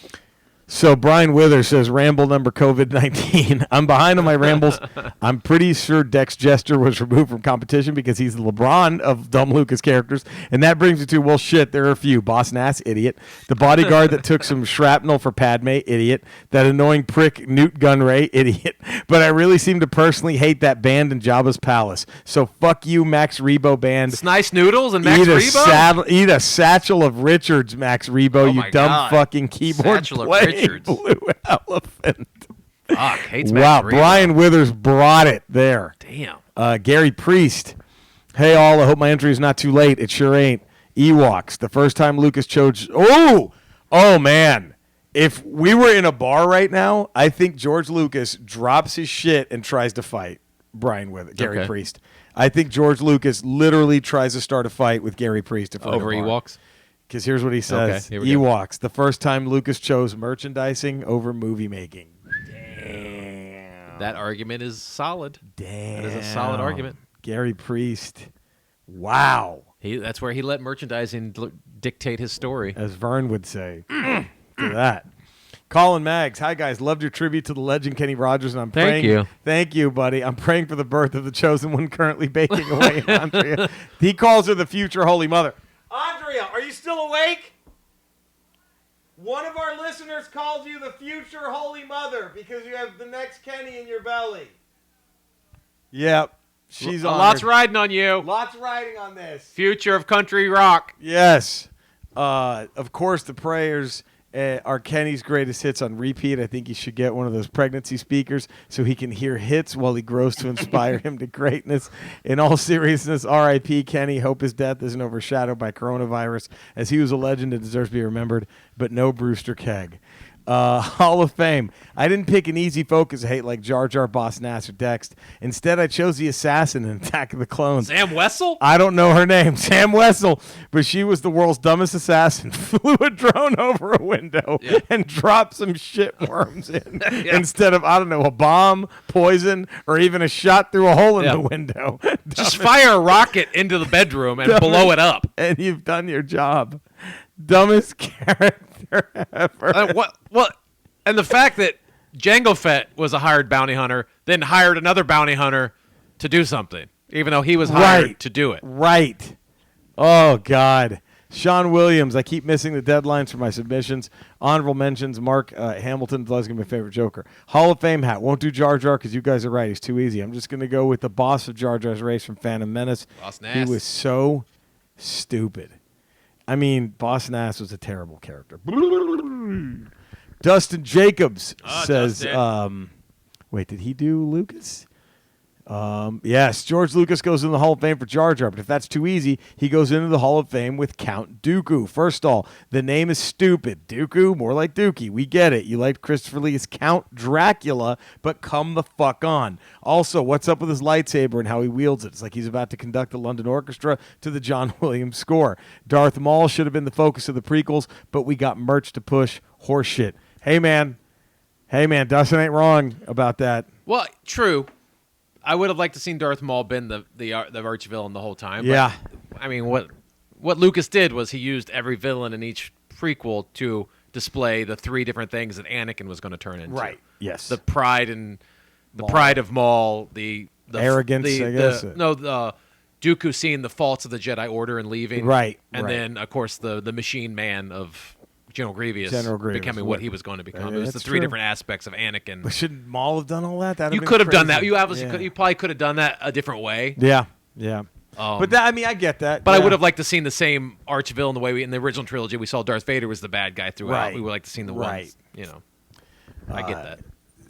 So Brian Wither says, Ramble number COVID-19. I'm behind on my rambles. I'm pretty sure Dex Jester was removed from competition because he's the LeBron of Dumb Lucas characters. And that brings me to, well, shit, there are a few. Boss Nass, idiot. The bodyguard that took some shrapnel for Padme, idiot. That annoying prick Newt Gunray, idiot. But I really seem to personally hate that band in Jabba's palace. So fuck you, Max Rebo band. It's Nice Noodles and Max Rebo? Eat a satchel of Richards, Max Rebo, Oh you my dumb God. fucking keyboard Satchel of playing Richards. blue elephant. Fuck, hates Wow, Max Rebo. Brian Withers brought it there. Damn. Gary Priest. Hey, all, I hope my entry is not too late. It sure ain't. Ewoks. The first time Lucas chose... Oh, man. If we were in a bar right now, I think George Lucas drops his shit and tries to fight Brian Withers, Gary Okay. Priest. I think George Lucas literally tries to start a fight with Gary Priest. If we're in a Over bar. Ewoks? Because here's what he says. Okay, here we go. Ewoks, the first time Lucas chose merchandising over movie making. Damn. That argument is solid. Damn. That is a solid argument. Gary Priest. Wow. That's where he let merchandising dictate his story. As Vern would say. To that. Colin Maggs. Hi, guys. Loved your tribute to the legend Kenny Rogers, and I'm Thank praying. you. Thank you, buddy. I'm praying for the birth of the chosen one currently baking away in Andrea. He calls her the future Holy Mother. Andrea, are you still awake? One of our listeners calls you the future Holy Mother because you have the next Kenny in your belly. Yep. She's on Lots her- riding on you. Lots riding on this. Future of country rock. Yes. Of course, the prayers are Kenny's greatest hits on repeat. I think he should get one of those pregnancy speakers so he can hear hits while he grows to inspire him to greatness. In all seriousness, R.I.P. Kenny. Hope his death isn't overshadowed by coronavirus, as he was a legend and deserves to be remembered, but no Brewster Keg. Hall of Fame. I didn't pick an easy focus of hate like Jar Jar, Boss Nass, or Dext. Instead, I chose the assassin in Attack of the Clones. Sam Wessel? I don't know her name, Sam Wessel, but she was the world's dumbest assassin. Flew a drone over a window and dropped some shit worms in instead of, I don't know, a bomb, poison, or even a shot through a hole in the window. Just fire a rocket into the bedroom and blow it up. And you've done your job. Dumbest character ever. What? And the fact that Jango Fett was a hired bounty hunter, then hired another bounty hunter to do something, even though he was hired to do it. Right. Oh, God. Sean Williams, I keep missing the deadlines for my submissions. Honorable mentions, Mark Hamilton, that's going to be my favorite Joker. Hall of Fame hat. Won't do Jar Jar because you guys are right. He's too easy. I'm just going to go with the boss of Jar Jar's race from Phantom Menace. Boss He Nass. was so stupid. I mean, Boss Nass was a terrible character. Dustin Jacobs says, Dustin. wait, did he do Lucas? Yes, George Lucas goes in the Hall of Fame for Jar Jar, but if that's too easy, he goes into the Hall of Fame with Count Dooku. First of all, the name is stupid. Dooku, more like Dookie. We get it. You liked Christopher Lee's Count Dracula, but come the fuck on. Also, what's up with his lightsaber and how he wields it? It's like he's about to conduct the London Orchestra to the John Williams score. Darth Maul should have been the focus of the prequels, but we got merch to push. Horseshit. Hey, man, Dustin ain't wrong about that. Well, true. I would have liked to seen Darth Maul been the arch villain the whole time. But, Yeah. I mean, what Lucas did was he used every villain in each prequel to display the three different things that Anakin was going to turn into. Right. Yes. The pride and the Maul. pride of Maul, the Arrogance, I guess. the Dooku seeing the faults of the Jedi Order and leaving. Right, And right. then, of course, the machine man of General Grievous, General Grievous, becoming what he was going to become. It was the that's three true. different aspects of Anakin. But shouldn't Maul have done all that? That'd You been could have done crazy. that. You obviously Yeah. could, you probably could have done that a different way. Yeah. But that, I mean, I get that. But I yeah. would have liked to seen the same arch villain the way in the original trilogy we saw Darth Vader was the bad guy throughout. Right. We would like to seen the Right. ones, I get that.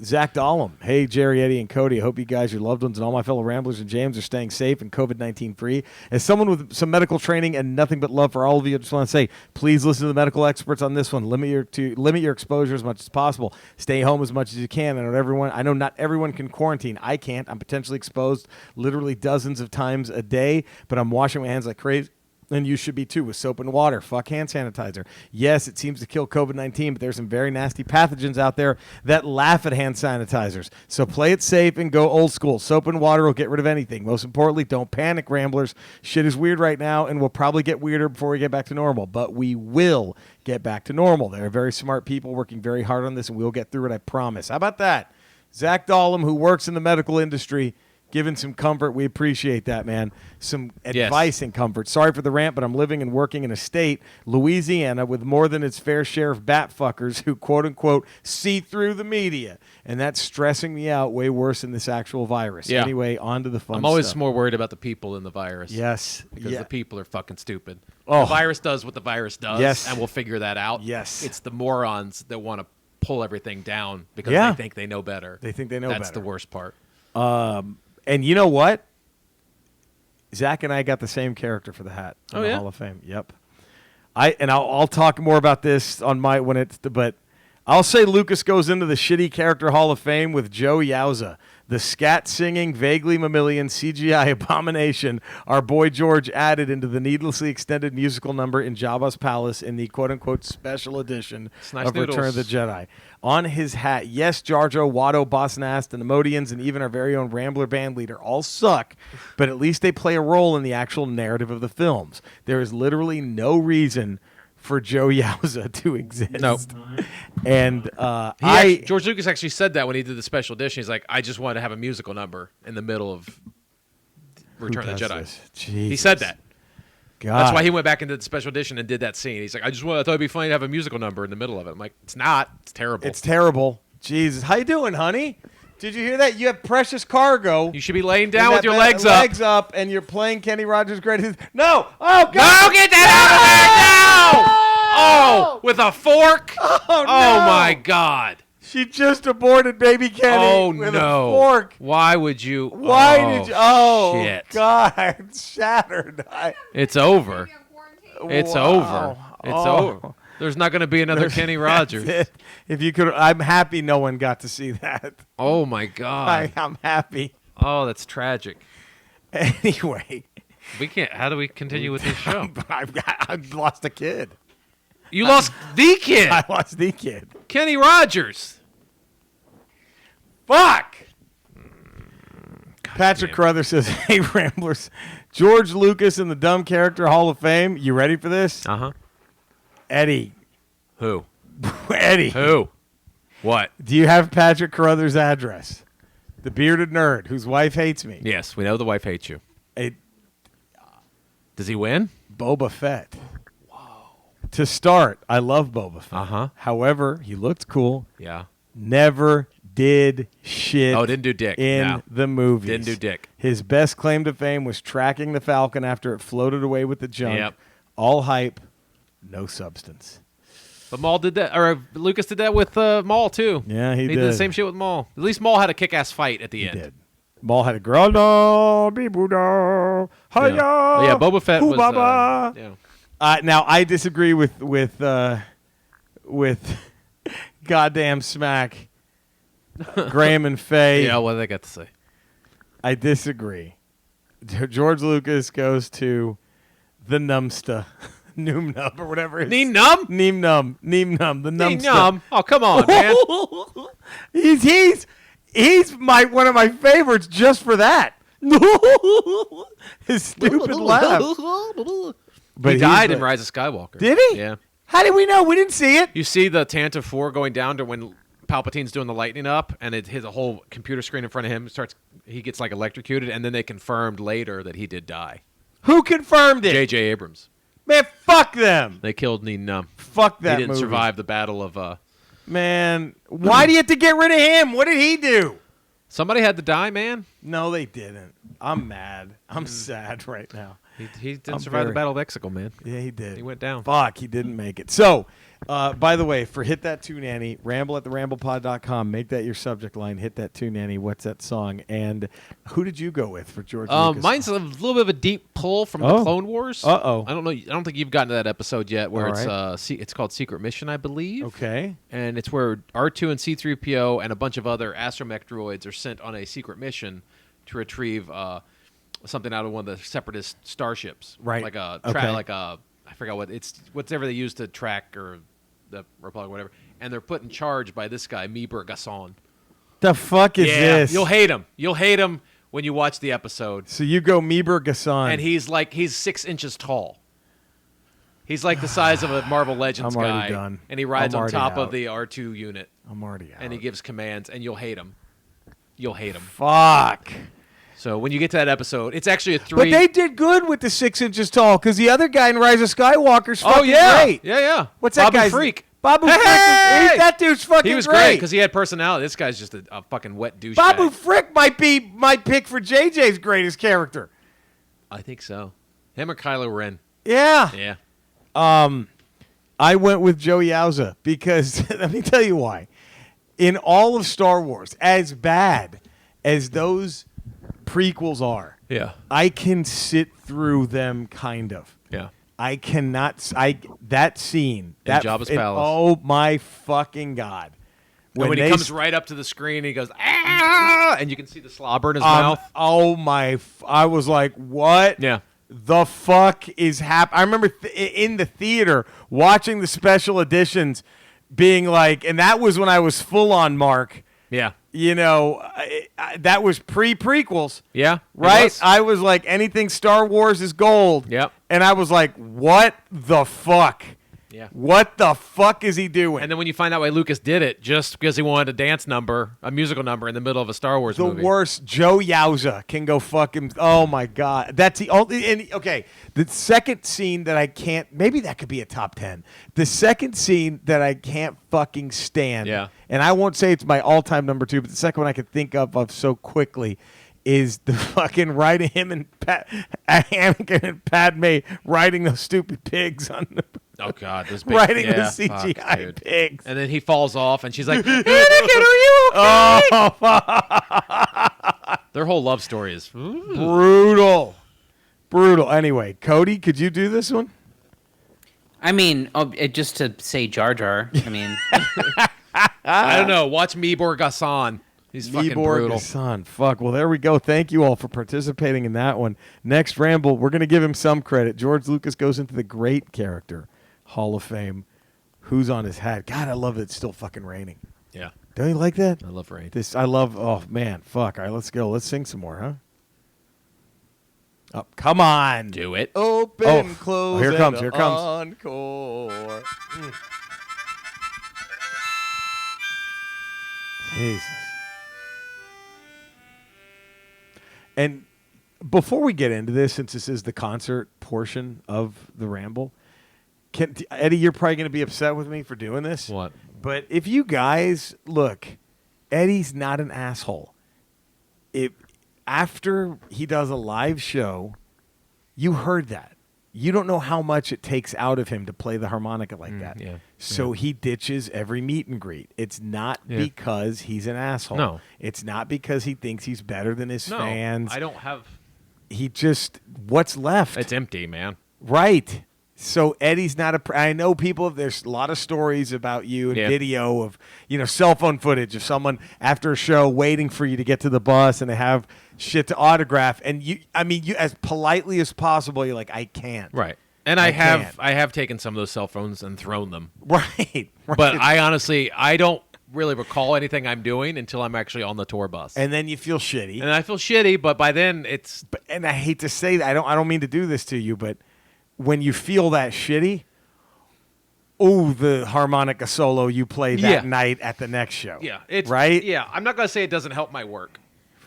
Zach Dahlem. Hey, Jerry, Eddie, and Cody. I hope you guys, your loved ones, and all my fellow Ramblers and James are staying safe and COVID-19 free. As someone with some medical training and nothing but love for all of you, I just want to say, please listen to the medical experts on this one. Limit your exposure as much as possible. Stay home as much as you can. I know not everyone can quarantine. I can't. I'm potentially exposed literally dozens of times a day, but I'm washing my hands like crazy. And you should be too, with soap and water. Fuck hand sanitizer. Yes, it seems to kill COVID-19, but there's some very nasty pathogens out there that laugh at hand sanitizers. So play it safe and go old school. Soap and water will get rid of anything. Most importantly, don't panic, Ramblers. Shit is weird right now, and we'll probably get weirder before we get back to normal. But we will get back to normal. There are very smart people working very hard on this, and we'll get through it, I promise. How about that? Zach Dahlem, who works in the medical industry, giving some comfort. We appreciate that, man. Some advice and comfort. Sorry for the rant, but I'm living and working in a state, Louisiana, with more than its fair share of bat fuckers who, quote-unquote, see through the media. And that's stressing me out way worse than this actual virus. Yeah. Anyway, on to the fun I'm always stuff. more worried about the people than the virus. Yes. Because the people are fucking stupid. Oh. The virus does what the virus does, Yes. and we'll figure that out. Yes. It's the morons that want to pull everything down because Yeah. they think they know better. They think they know better. That's the worst part. And you know what? Zach and I got the same character for the hat in the yeah? Hall of Fame. Yep. I'll talk more about this on but I'll say Lucas goes into the shitty character Hall of Fame with Joe Yowza, the scat-singing, vaguely mammalian CGI abomination our boy George added into the needlessly extended musical number in Jabba's palace in the quote-unquote special edition nice of Return of the noodles. Jedi. On his hat, yes, Jar Jar, Watto, Boss Nass, the Nemodians, and even our very own Rambler band leader all suck, but at least they play a role in the actual narrative of the films. There is literally no reason for Joe Yowza to exist. Nope. And George Lucas actually said that when he did the special edition. He's like, I just wanted to have a musical number in the middle of Return of the Jedi. He said that. God. That's why he went back into the special edition and did that scene. He's like, I thought it'd be funny to have a musical number in the middle of it. I'm like, it's not. It's terrible. It's terrible. Jesus. How you doing, honey? Did you hear that? You have precious cargo. You should be laying down with your legs up. Legs up, and you're playing Kenny Rogers' Greatest. No! Oh, God! No, get that out of there! No! Oh, with a fork? Oh, no! Oh, my God. She just aborted baby Kenny Oh, with no. a fork. Why would you? Why did you? Oh, shit. God. It's shattered. It's over. It's Wow. over. It's Oh. over. There's not going to be another Kenny Rogers. That's it. If you could, I'm happy no one got to see that. Oh, my God. I'm happy. Oh, that's tragic. Anyway, We can't. How do we continue with this show? I've lost a kid. You lost the kid. I lost the kid. Kenny Rogers. Fuck. Patrick Carruthers says, "Hey Ramblers, George Lucas in the Dumb Character Hall of Fame. You ready for this?" Uh-huh. Eddie. Who? Eddie. Who? What? Do you have Patrick Carruthers' address? The bearded nerd whose wife hates me. Yes, we know the wife hates you. Does he win? Boba Fett. Whoa. To start, I love Boba Fett. Uh-huh. However, he looked cool. Yeah. Never did shit Oh, didn't do dick. in No. the movies. Didn't do dick. His best claim to fame was tracking the Falcon after it floated away with the junk. Yep. All hype, no substance. But Maul did that, or Lucas did that with Maul too. Yeah, he did did. the same shit with Maul. At least Maul had a kick-ass fight at the He end. did. Maul had a girl, no, be Buddha, hiya, Yeah, Boba Fett was. Baba. Yeah. Now I disagree with goddamn smack, Graham and Faye. Yeah, what did they got to say? I disagree. George Lucas goes to the Numsta, Noom Num or whatever. It is. Neem Num? Neem Num, the Numsta. Neem Num? Oh, come on, man. He's one of my favorites just for that. His stupid laugh. But He died in Rise of Skywalker. Did he? Yeah. How did we know? We didn't see it. You see the Tantive 4 going down to when Palpatine's doing the lightning up, and it hits a whole computer screen in front of him. He gets like electrocuted, and then they confirmed later that he did die. Who confirmed it? J.J. Abrams. Man, fuck them. They killed Nien Num. Fuck that He didn't movie. survive the battle of. Man, why do you have to get rid of him? What did he do? Somebody had to die, man. No, they didn't. I'm mad. I'm sad right now. He didn't survive the Battle of Mexico, man. Yeah, he did. He went down. Fuck, he didn't make it. So, by the way, for Hit That Tune Annie, ramble at theramblepod.com. Make that your subject line. Hit That Tune Annie. What's that song? And who did you go with for George Lucas? Mine's a little bit of a deep pull from the Clone Wars. Uh-oh. I don't know. I don't think you've gotten to that episode yet where All it's called Secret Mission, I believe. Okay. And it's where R2 and C-3PO and a bunch of other astromech droids are sent on a secret mission to retrieve something out of one of the separatist starships. Right. Like Okay. I forgot whatever they use to track or the Republic, whatever. And they're put in charge by this guy, Meeber Gasson. The fuck is this? You'll hate him. You'll hate him when you watch the episode. So you go Meeber Gasson. And he's 6 inches tall. He's like the size of a Marvel Legends I'm already guy. done. And he rides I'm on already top out. of the R2 unit. I'm already out. And he gives commands, and you'll hate him. You'll hate him. Fuck. So when you get to that episode, it's actually a 3. But they did good with the 6 inches tall because the other guy in Rise of Skywalker's fucking great. Yeah. What's that Babu guy's Freak. Babu Hey! Frick. That dude's fucking He was great because he had personality. This guy's just a fucking wet douchebag. Babu Frick might be my pick for JJ's greatest character. I think so. Him or Kylo Ren. Yeah. Yeah. I went with Joe Yauza because let me tell you why. In all of Star Wars, as bad as those prequels are, Yeah. I can sit through them kind of. Yeah. I cannot. That scene. Jabba's palace. Oh my fucking god! When he comes right up to the screen, he goes, ah! And you can see the slobber in his mouth. Oh my! I was like, what? Yeah. The fuck is happening? I remember in the theater watching the special editions, being like, and that was when I was full on Mark. Yeah. You know, that was prequels. Yeah. it Right? was. I was like, anything Star Wars is gold. Yep. And I was like, what the fuck? Yeah. What the fuck is he doing? And then when you find out why Lucas did it, just because he wanted a dance number, a musical number in the middle of a Star Wars the movie. worst. Joe Yauza can go fuck him. Oh my god, that's the only. And okay, the second scene that I can't. Maybe that could be a top 10. The second scene that I can't fucking stand. Yeah. And I won't say it's my all-time number 2, but the second one I could think of so quickly is the fucking riding him and Anakin and Padme riding those stupid pigs on the. Oh God, those big, Riding the fuck, CGI dude. pigs. And then he falls off, and she's like, "Anakin, are you okay?" Oh, fuck. Their whole love story is Brutal. Anyway, Cody, could you do this one? I mean, just to say Jar Jar. I mean, I don't know. Watch Meeber Gasson. He's fucking brutal. Son. Fuck. Well, there we go. Thank you all for participating in that one. Next Ramble, we're going to give him some credit. George Lucas goes into the great character Hall of Fame. Who's on his hat? God, I love that it's still fucking raining. Yeah, Don't you like that? I love rain. I love. Oh man, fuck. All right, let's go. Let's sing some more, huh? Oh, come on. Do it. Open, close, here it comes. and Here it comes. Encore. Jesus. And before we get into this, since this is the concert portion of the Ramble, Eddie, you're probably going to be upset with me for doing this. What? But if you guys look, Eddie's not an asshole. After he does a live show, you heard that. You don't know how much it takes out of him to play the harmonica like that. yeah. So he ditches every meet and greet. It's not Yeah. because he's an asshole. No. It's not because he thinks he's better than his No, fans. I don't have. He just, what's left? It's empty, man. Right. So Eddie's not I know people, there's a lot of stories about you and Yeah. video of, cell phone footage of someone after a show waiting for you to get to the bus and they have shit to autograph. And you as politely as possible, you're like, I can't. Right. And I I have can't. I have taken some of those cell phones and thrown them. Right. But I honestly, I don't really recall anything I'm doing until I'm actually on the tour bus. And then you feel shitty. And I feel shitty, but by then it's And I hate to say that. I don't mean to do this to you, but when you feel that shitty, the harmonica solo you play that Yeah. night at the next show. yeah, it's right. Yeah, I'm not gonna say it doesn't help my work.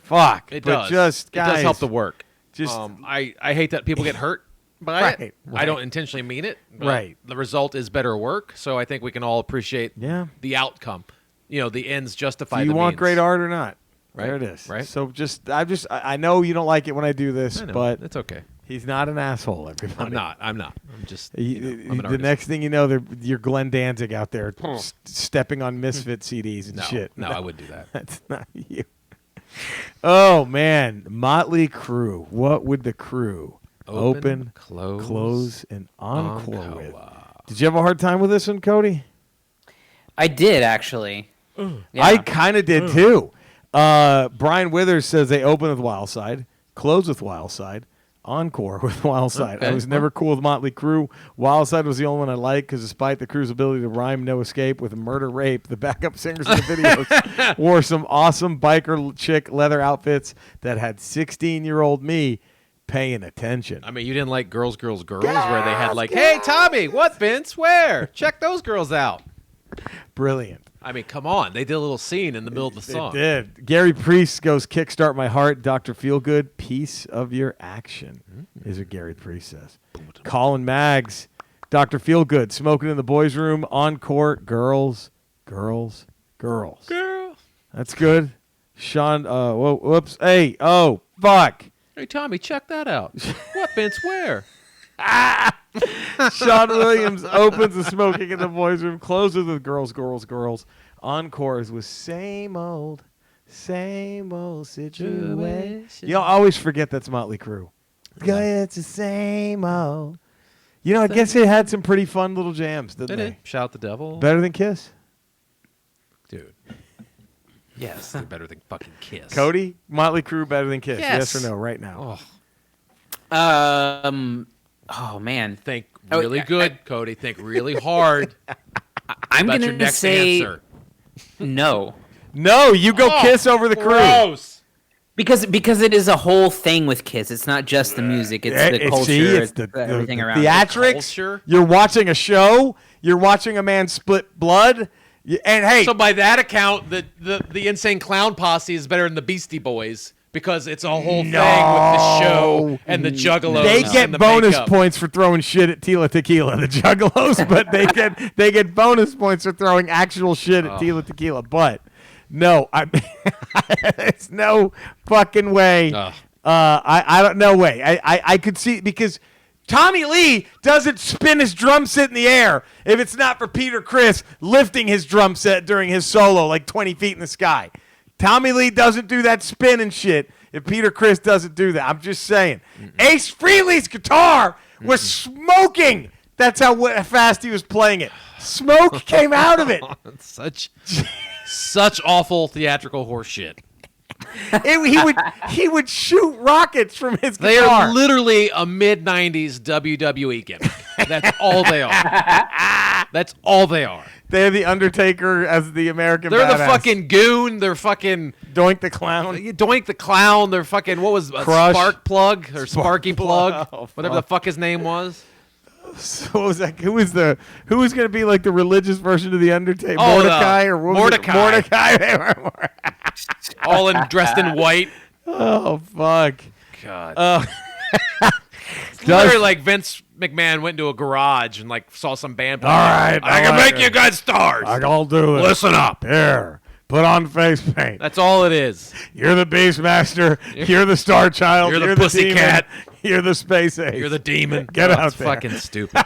Fuck. It but does. Just it guys, does help the work. just- I hate that people get hurt by Right, it. right. I don't intentionally mean it. But Right. The result is better work, so I think we can all appreciate Yeah. the outcome. The ends justify Do you the want means. great art or not? Right. There it is. Right. So I know you don't like it when I do this, I know. but It's okay. He's not an asshole, everybody. I'm not. I'm just. The I'm an artist. next thing you know, you're Glenn Danzig out there stepping on Misfit CDs and shit. No, I wouldn't do that. That's not you. Oh, man. Motley Crue. What would the Crew open, close, and encore with? Did you have a hard time with this one, Cody? I did, actually. Yeah. I kind of did, too. Brian Withers says they open with Wild Side, close with Wild Side, encore with Wild Side. Okay. I was never cool with Motley Crue. Wild Side was the only one I liked because despite the Crew's ability to rhyme No Escape with murder rape, the backup singers in the videos wore some awesome biker chick leather outfits that had 16-year-old me paying attention. I mean, you didn't like Girls, where they had like, hey, Tommy, what, Vince? Where? Check those girls out. Brilliant. I mean, come on. They did a little scene in the middle of the song. It did. Gary Priest goes, Kickstart My Heart. Dr. Feelgood, Piece of Your Action is what Gary Priest says. Colin Maggs, Dr. Feelgood, Smoking in the Boys' Room, Encore, Girls. Girl. That's good. Sean, whoops. Hey, oh, fuck. Hey, Tommy, check that out. What, Vince? Where? Sean Williams opens the Smoking in the Boys' Room, closes with Girls. Encores with same old situation. You'll always forget that's Motley Crue. It's the same old. You know, I guess it had some pretty fun little jams, didn't they? Shout the Devil. Better than Kiss? Dude. Yes, they're better than fucking Kiss. Cody, Motley Crue better than Kiss? Yes. Yes or no, right now? Oh man. Think really good, Cody. Think really hard. I'm about gonna your next say answer. no. No, you go Kiss over the Crue. Gross. Because it is a whole thing with Kiss. It's not just the music. It's the culture. It's everything around. theatrics. Culture. You're watching a show. You're watching a man split blood. And hey, So by that account, the Insane Clown Posse is better than the Beastie Boys because it's a whole thing with the show and the Juggalos. they and get the bonus makeup. points for throwing shit at Tila Tequila, the Juggalos, but they get bonus points for throwing actual shit at Tila Tequila. But no, it's no fucking way. I don't no way. I could see because Tommy Lee doesn't spin his drum set in the air if it's not for Peter Criss lifting his drum set during his solo like 20 feet in the sky. Tommy Lee doesn't do that spin and shit if Peter Criss doesn't do that. I'm just saying. Ace Frehley's guitar was smoking. That's how fast he was playing it. Smoke came out of it. Such awful theatrical horse shit. He would shoot rockets from his guitar. They are literally a mid-90s WWE gimmick. That's all they are. That's all they are. They're the Undertaker as the American They're badass. the fucking goon. They're fucking Doink the Clown. Doink the Clown. They're fucking, what was Crush. Spark Plug or Sparky Plug? Oh, whatever the fuck his name was. So what was that? Who was going to be like the religious version of the Undertaker? Oh, Mordecai or what was it? Mordecai. Mordecai. All dressed in white. Oh fuck. God. It's literally like Vince McMahon went into a garage and like saw some band playing. All right, I can make you guys stars. I'll do it. Listen up. Here. Put on face paint. That's all it is. You're the Beastmaster. You're the Star Child. You're the demon. Pussycat. You're the Space Ace. You're the demon. Get out That's there. fucking stupid.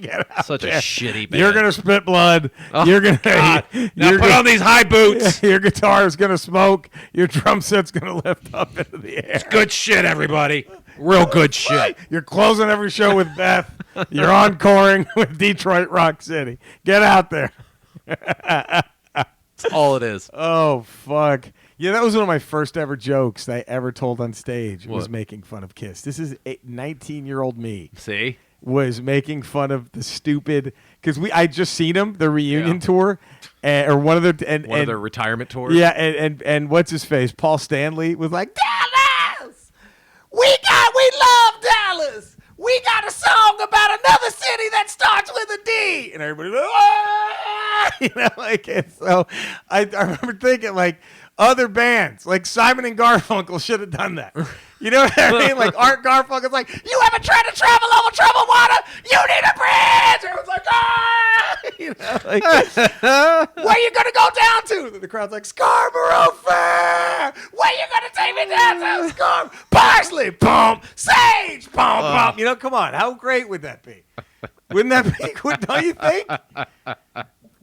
Get out Such there. a shitty band. You're gonna spit blood. Oh, you're gonna. God. Now You're put on these high boots. Your guitar is gonna smoke. Your drum set's gonna lift up into the air. Good shit, everybody. Real good shit. You're closing every show with Beth. You're encoring with Detroit Rock City. Get out there. That's all it is. Oh fuck. Yeah, that was one of my first ever jokes that I ever told on stage. Was What? making fun of Kiss. This is 19-year-old me See? was making fun of the stupid because I just seen them the reunion Yeah. tour or one of their One of their retirement tours. yeah and what's his face Paul Stanley was like Dallas, we love Dallas. We got a song about another city that starts with a D, and everybody, like, you know, like. And so I remember thinking, like, other bands. Like Simon and Garfunkel should have done that. You know what I mean? Like Art Garfunkel's like, you ever tried to travel over troubled water? You need a bridge. Everyone's like, ah! You know, like, where you gonna go down to? And the crowd's like, Scarborough Fair. Where you gonna take me down to? Parsley, pump, sage, pump, pump. You know, come on. How great would that be? Wouldn't that be good? Don't you think?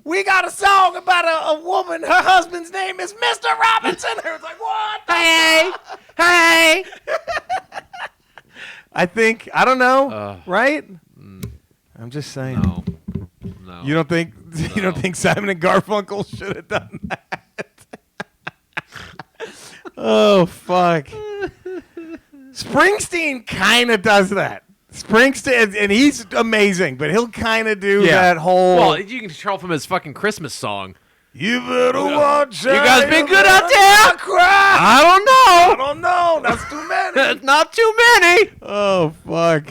We got a song about a woman. Her husband's name is Mr. Robinson. It was like, what? Hey. I think, I don't know, right? I'm just saying. No. You don't think Simon and Garfunkel should have done that? Oh, fuck. Springsteen kind of does that. Springsteen, and he's amazing, but he'll kind of do that whole... Well, you can tell from his fucking Christmas song. You better watch out. You guys been good out there? Cry. I don't know. That's too many. That's not too many. Oh, fuck.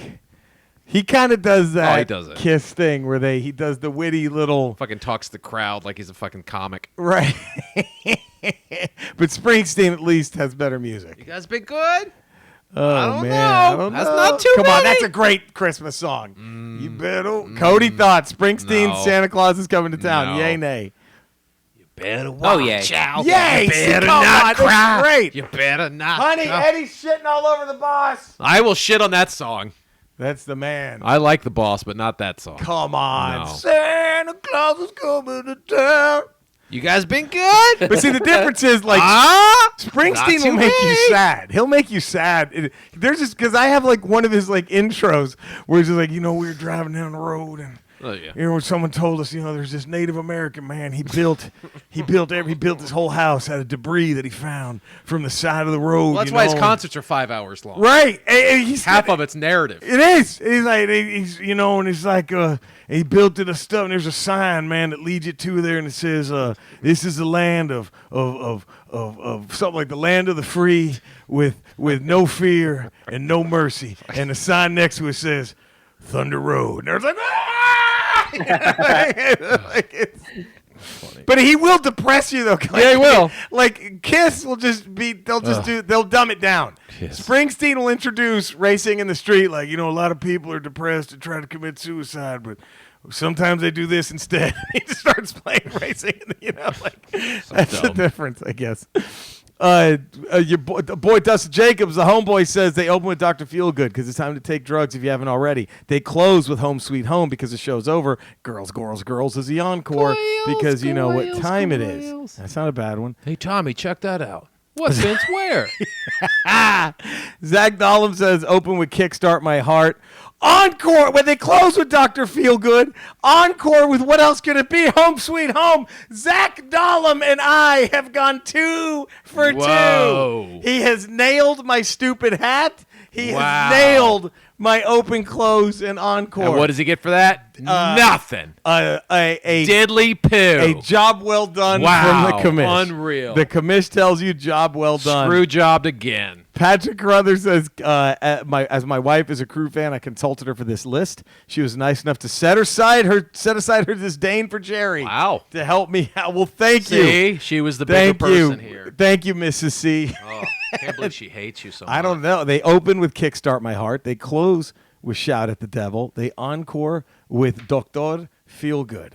He kind of does that he does it. Kiss thing where he does the witty little... Fucking talks to the crowd like he's a fucking comic. Right. But Springsteen at least has better music. You guys been good? Oh, I don't man. know. I don't That's know. not too Come on, many. that's a great Christmas song. You better... Cody thought Springsteen, No. Santa Claus is coming to town. No. Yay, nay. You better watch yay. out. Yay! You better Come not on, cry. that's great. You better not. Honey, cry. Eddie's shitting all over the boss. I will shit on that song. That's the man. I like the boss, but not that song. Come on. No. Santa Claus is coming to town. You guys been good? But see, the difference is, like, Not Springsteen too will make you many. sad. He'll make you sad. There's just, because I have, like, one of his, like, intros where he's just like, we were driving down the road and, Oh, yeah. when someone told us, there's this Native American man. He built this whole house out of debris that he found from the side of the road. Well, that's why his concerts are 5 hours long. Right. And he's Half of it's narrative. It is. He's like, and he's like, he built it of stuff, and there's a sign, man, that leads you to there, and it says, this is the land of something like the land of the free with no fear and no mercy. And the sign next to it says, Thunder Road. And everyone's like, ah! But he will depress you, though. Yeah, he will. Like, Kiss will just be, they'll dumb it down. Kiss. Springsteen will introduce Racing in the Street, like, a lot of people are depressed and try to commit suicide, but sometimes they do this instead. He just starts playing Racing, that's the difference, I guess. The boy Dustin Jacobs, the homeboy, says they open with Dr. Feelgood because it's time to take drugs if you haven't already. They close with Home Sweet Home because the show's over. Girls, Girls, Girls is the encore because you know what time it is. That's not a bad one. Hey, Tommy, check that out. What, Vince? Where? Zach Dollum says open with Kickstart My Heart. Encore, when they close with Dr. Feelgood. Encore with what else could it be? Home Sweet Home. Zach Dollum and I have gone 2 for 2. Whoa. He has nailed my stupid hat. He Wow. has nailed my open, close, and encore. And what does he get for that? Nothing. A Diddly poo. a job well done Wow. from the commish. Unreal. The commish tells you job well done. Screw jobbed again. Patrick Carruthers says, as my wife is a Crew fan, I consulted her for this list. She was nice enough to set aside her disdain for Jerry. Wow. To help me out. Well, thank you. See? She was the bigger person here. Thank you, Mrs. C. Oh, I can't believe she hates you so much. I don't know. They open with Kickstart My Heart. They close with Shout at the Devil. They encore with Doctor Feelgood.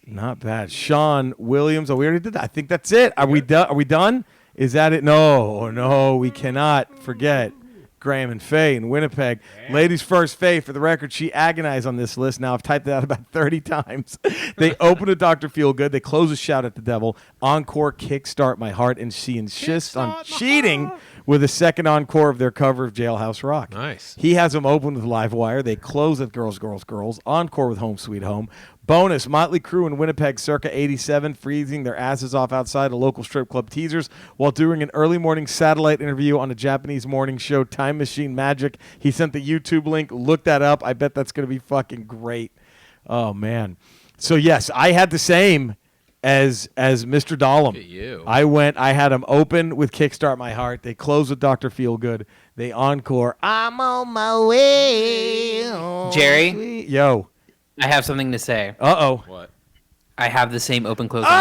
Not bad. Sean Williams. Oh, we already did that. I think that's it. Are we done? Are we done? Is that it? No, we cannot forget Graham and Faye in Winnipeg. Ladies first, Faye, for the record, she agonized on this list. Now I've typed it out about 30 times. They open with Dr. Feelgood. They close with Shout at the Devil. Encore, Kickstart My Heart. And she insists on cheating with a second encore of their cover of Jailhouse Rock. Nice. He has them open with Live Wire. They close with Girls, Girls, Girls. Encore with Home Sweet Home. Bonus, Motley Crue in Winnipeg circa 87, freezing their asses off outside a local strip club teasers while doing an early morning satellite interview on a Japanese morning show, Time Machine Magic. He sent the YouTube link. Look that up. I bet that's going to be fucking great. Oh, man. So, yes, I had the same as Mr. Dollum. Look at you. I had them open with Kickstart My Heart. They close with Dr. Feelgood. They encore, I'm on my way. Oh, Jerry? sweet. Yo. I have something to say. Uh-oh. What? I have the same open close. What?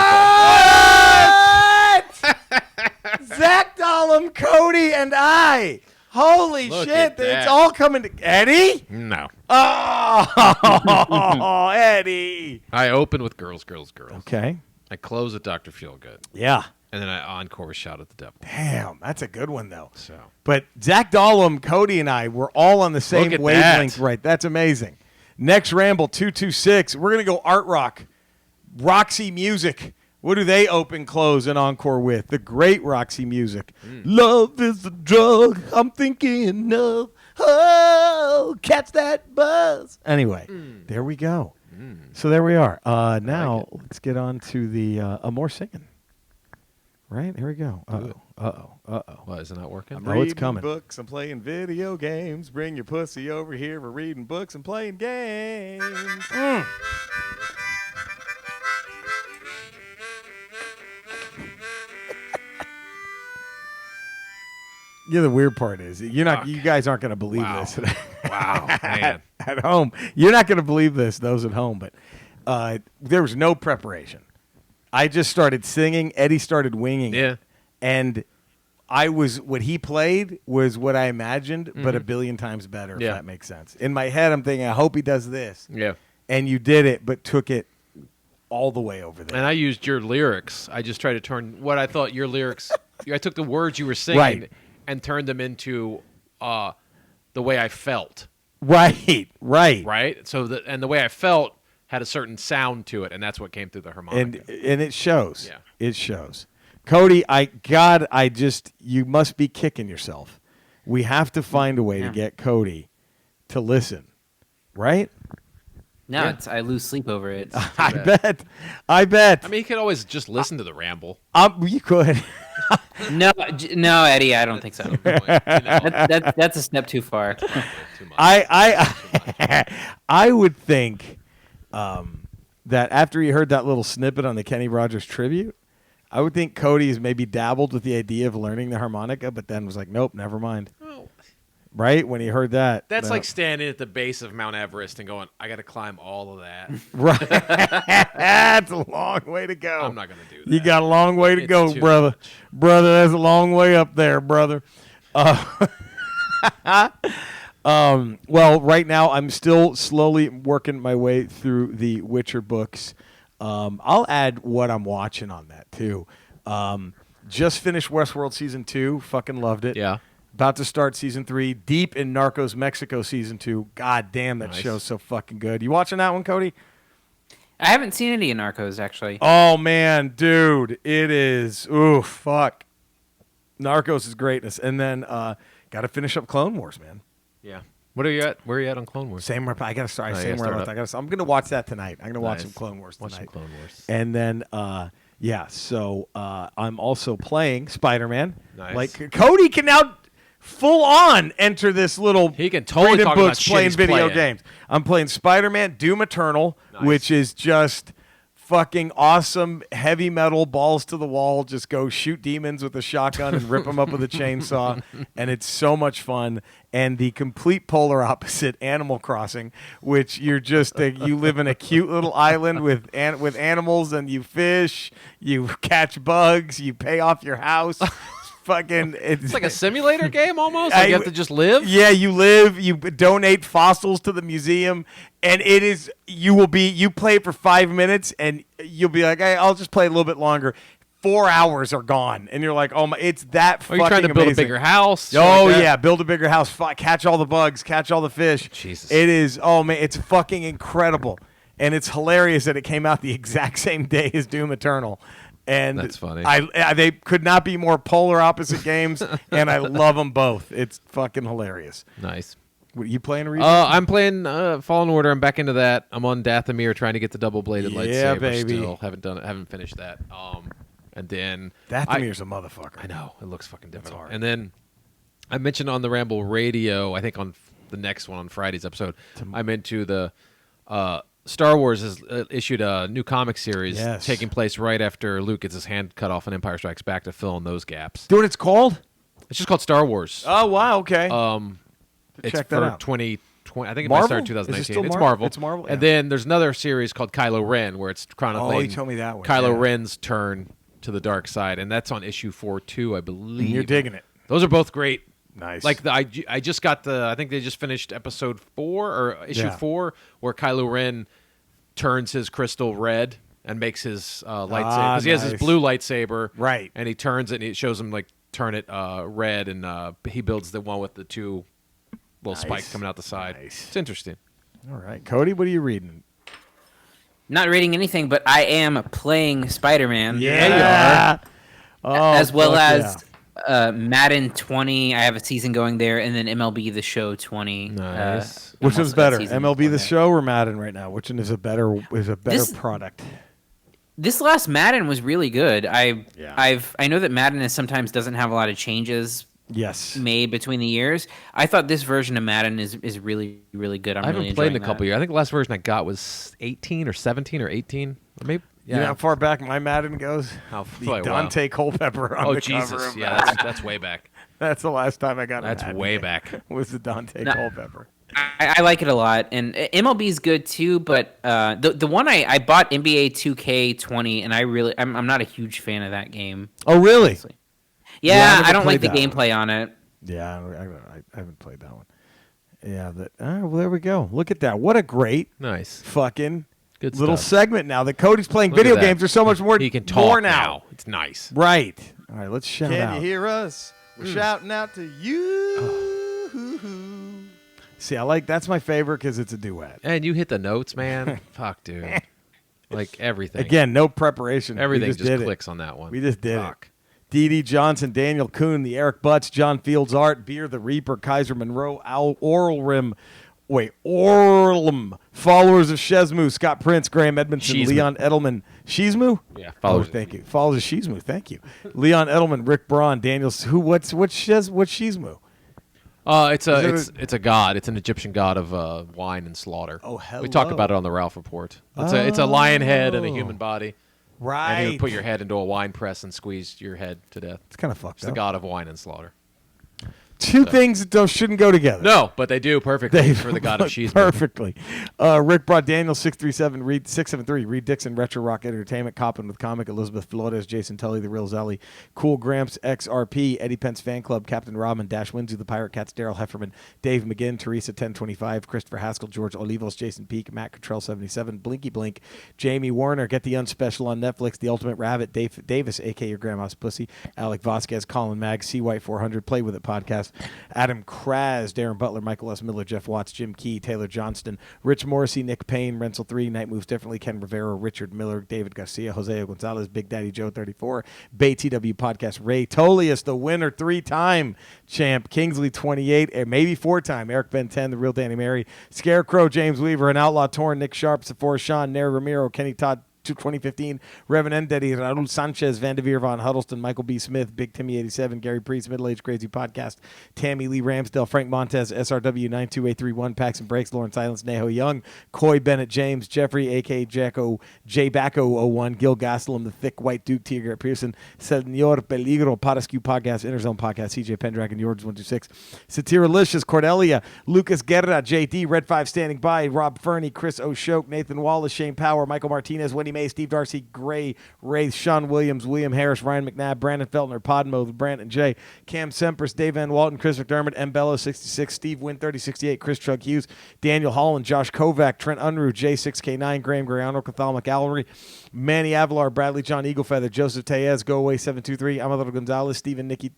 Gollum, Cody, and I. Holy Look shit! at It's that. all coming to Eddie. No. Oh, Eddie. I open with Girls. Okay. I close with Dr. Feelgood. Yeah. And then I encore with Shout at the Devil. Damn, that's a good one though. So But Zach Gollum, Cody, and I were all on the same Look at wavelength. that. Right. That's amazing. Next Ramble 226. We're gonna go art rock. Roxy Music. What do they open, close, and encore with? The great Roxy Music. Love is the drug I'm thinking of. Oh, catch that buzz. Anyway, there we go. So there we are. Now let's get on to the more singing. Right? Here we go. Uh-oh. what, is it not working? No, it's coming. Books. I'm playing video games. Bring your pussy over here. We're reading books and playing games. Yeah, the weird part is you're not. Fuck. You guys aren't going to believe Wow. this Wow, man. at home. You're not going to believe this, those at home. But there was no preparation. I just started singing. Eddie started winging. it. Yeah. And what he played was what I imagined, but a billion times better. If Yeah. that makes sense. In my head, I'm thinking, I hope he does this. Yeah. And you did it, but took it all the way over there. And I used your lyrics. I just tried to turn what I thought your lyrics. I took the words you were singing Right. and turned them into the way I felt. Right. Right. So the way I felt had a certain sound to it, and that's what came through the harmonica. And it shows. Yeah. It shows. Cody, you must be kicking yourself. We have to find a way to get Cody to listen. Right? No, Yeah. I lose sleep over it. I bet. I mean, he could always just listen to the ramble. You could. No, Eddie, I don't think so. You know, That's a step too far. too much. I would think that after he heard that little snippet on the Kenny Rogers tribute, I would think Cody has maybe dabbled with the idea of learning the harmonica, but then was like, nope, never mind. Well, Right? When he heard that. that's no. like standing at the base of Mount Everest and going, I got to climb all of that. Right. That's a long way to go. I'm not going to do that. You got a long way to It's go, too brother. much. Brother, that's a long way up there, brother. Well, right now I'm still slowly working my way through the Witcher books. I'll add what I'm watching on that too. Just finished Westworld season 2. Fucking loved it. Yeah. About to start season 3. Deep in Narcos Mexico season 2. God damn, that Nice. show's so fucking good. You watching that one, Cody? I haven't seen any of Narcos actually. Oh man, dude, it is. Ooh, fuck. Narcos is greatness, and then got to finish up Clone Wars, man. Yeah. What are you at? Where are you at on Clone Wars? Same where I got to start. Oh, you Same gotta where start I up. left. I'm gonna watch that tonight. I'm gonna watch Nice. some Clone Wars Watch some tonight. Clone Wars. And then yeah, so I'm also playing Spider-Man. Nice. Like Cody can now full on enter this little He can totally reading talk about books, shit playing he's video playing. games. I'm playing Spider-Man Doom Eternal, Nice. which is just fucking awesome, heavy metal, balls to the wall, just go shoot demons with a shotgun and rip them up with a chainsaw, and it's so much fun. And the complete polar opposite, Animal Crossing, which you're just you live in a cute little island with animals, and you fish, you catch bugs, you pay off your house. Fucking, It's like a simulator game almost. Like you have to just live. Yeah, you live, you donate fossils to the museum, and it is you play it for 5 minutes and you'll be like, hey, I'll just play a little bit longer. 4 hours are gone, and you're like, oh my, it's that Are fucking you trying to build amazing. a bigger house? Shit Oh like that? yeah, build a bigger house, catch all the bugs, catch all the fish. Jesus. It is, oh man, it's fucking incredible, and it's hilarious that it came out the exact same day as Doom Eternal. And That's funny. They could not be more polar opposite games, and I love them both. It's fucking hilarious. Nice. What, you playing a region? I'm playing Fallen Order. I'm back into that. I'm on Dathomir trying to get the double bladed Yeah, lightsaber. baby. Still haven't finished that. And then Dathomir's a motherfucker. I know it looks fucking difficult. hard. And then I mentioned on the Ramble radio, I think on the next one on Friday's episode, I'm into the Star Wars has issued a new comic series Yes. taking place right after Luke gets his hand cut off in Empire Strikes Back to fill in those gaps. Do what it's called? It's just called Star Wars. Oh wow, okay. It's check that for out. 2020. I think it Marvel? might start in Is it 2019. still It's Marvel? Marvel. It's Marvel, And yeah. then there's another series called Kylo Ren where it's chronicling Oh, you told me that one, Kylo yeah. Ren's turn to the dark side, and that's on issue 4 too, I believe. You're digging it. Those are both great. Nice. Like I just got I think they just finished episode 4 or issue 4, where Kylo Ren turns his crystal red and makes his lightsaber, because he has his blue lightsaber, right? And he turns it, and it shows him like turn it red, and he builds the one with the 2 little spikes coming out the side. Nice. It's interesting. All right, Cody, what are you reading? Not reading anything, but I am playing Spider-Man. Yeah, you are. Oh, as well as Madden 20. I have a season going there, and then MLB The Show 20. Nice. Which one's better, season MLB The there. Show or Madden right now? Which one is a better product? This last Madden was really good. I Yeah. know that Madden sometimes doesn't have a lot of changes Yes. made between the years. I thought this version of Madden is really, really good. I haven't really played in a enjoying couple that. years. I think the last version I got was 18 or 17 or 18, or maybe. You know how far back my Madden goes? Wow. Dante Culpepper on Oh the cover Jesus! of Yeah, Madden. that's way back. That's the last time I got a That's Madden way game, back. was the Dante No. Culpepper. I like it a lot, and MLB is good too. But the one I bought NBA 2K20, and I'm not a huge fan of that game. Oh, really? Honestly. Yeah, never I don't like played the that gameplay on it. Yeah, I haven't played that one. Yeah, well, there we go. Look at that. What a great Nice. fucking Good little stuff. segment now that Cody's playing Look at video that. games. There's so much more. He can more talk now. It's nice. Right. All right, let's shout out. Can you hear us? We're shouting out to you. See, I like that's my favorite because it's a duet. And you hit the notes, man. Fuck, dude. Like everything. Again, no preparation. everything we just did clicks on that one. We just did Fuck. it. D.D. Johnson, Daniel Kuhn, the Eric Butts, John Fields Art, Beer the Reaper, Kaiser Monroe, Oralrim, followers of Shesmu, Scott Prince, Graham Edmondson, Shizmu. Leon Edelman. Shizmu? Yeah, Oh, followers. thank you. Followers of Shizmu, thank you. Leon Edelman, Rick Braun, Daniel. What's Shizmu? It's a god. It's an Egyptian god of wine and slaughter. Oh, hello. We talked about it on the Ralph Report. It's a lion head and a human body. Right. And he would put your head into a wine press and squeeze your head to death. It's kind of fucked It's the up. god of wine and slaughter. Two things that shouldn't go together. No, but they do perfectly for the god of Shizmu. Perfectly. Rick brought Daniel 637, Reed 673, Reed Dixon, Retro Rock Entertainment, Coppin with Comic, Elizabeth Flores, Jason Tully, The Real Zelly, Cool Gramps, XRP, Eddie Pence Fan Club, Captain Robin, Dash Windsor, The Pirate Cats, Daryl Hefferman, Dave McGinn, Teresa 1025, Christopher Haskell, George Olivos, Jason Peak, Matt Cottrell 77, Blinky Blink, Jamie Warner, Get the Unspecial on Netflix, The Ultimate Rabbit, Dave Davis, a.k.a. Your Grandma's Pussy, Alec Vasquez, Colin Mag, C White 400, Play With It Podcast, Adam Kraz, Darren Butler, Michael S. Miller, Jeff Watts, Jim Key, Taylor Johnston, Rich Morrissey, Nick Payne, Renzel 3, Night Moves Differently, Ken Rivera, Richard Miller, David Garcia, Jose Gonzalez, Big Daddy Joe 34, Bay TW Podcast, Ray Tolius, the winner, 3-time champ, Kingsley 28, and maybe 4-time, Eric Ben 10, The Real Danny Mary, Scarecrow, James Weaver, an Outlaw Torn, Nick Sharp, Sephora Sean, Neri Ramiro, Kenny Todd, 2015, Reverend Endetti, Raul Sanchez, Vanderveer Von Huddleston, Michael B. Smith, Big Timmy 87, Gary Priest, Middle Age Crazy Podcast, Tammy Lee Ramsdale, Frank Montez, SRW 92831, Paxton Breaks, Lauren Silence, Neho Young, Coy Bennett James, Jeffrey, A.K. Jacko, J. Backo 01, Gil Gastelum, The Thick White Duke, Tia Garrett Pearson, Senor Peligro, Potascu Podcast, Interzone Podcast, CJ Pendragon, George 126, Satiralicious, Cordelia, Lucas Guerra, JD, Red 5 Standing By, Rob Fernie, Chris O'Shoke, Nathan Wallace, Shane Power, Michael Martinez, Wendy May, Steve Darcy, Gray, Ray, Sean Williams, William Harris, Ryan McNabb, Brandon Feltner, Podmo, Brandon J, Cam Sempers, Dave Van Walton, Chris McDermott, M. Bello 66, Steve Wynn 3068, Chris Trug Hughes, Daniel Holland, Josh Kovac, Trent Unruh, J6K9, Graham Grayano, Cathal McAllery, Manny Avalar, Bradley John Eaglefeather, Joseph Tellez, Go Away 723, Amador Gonzalez, Stephen Nicky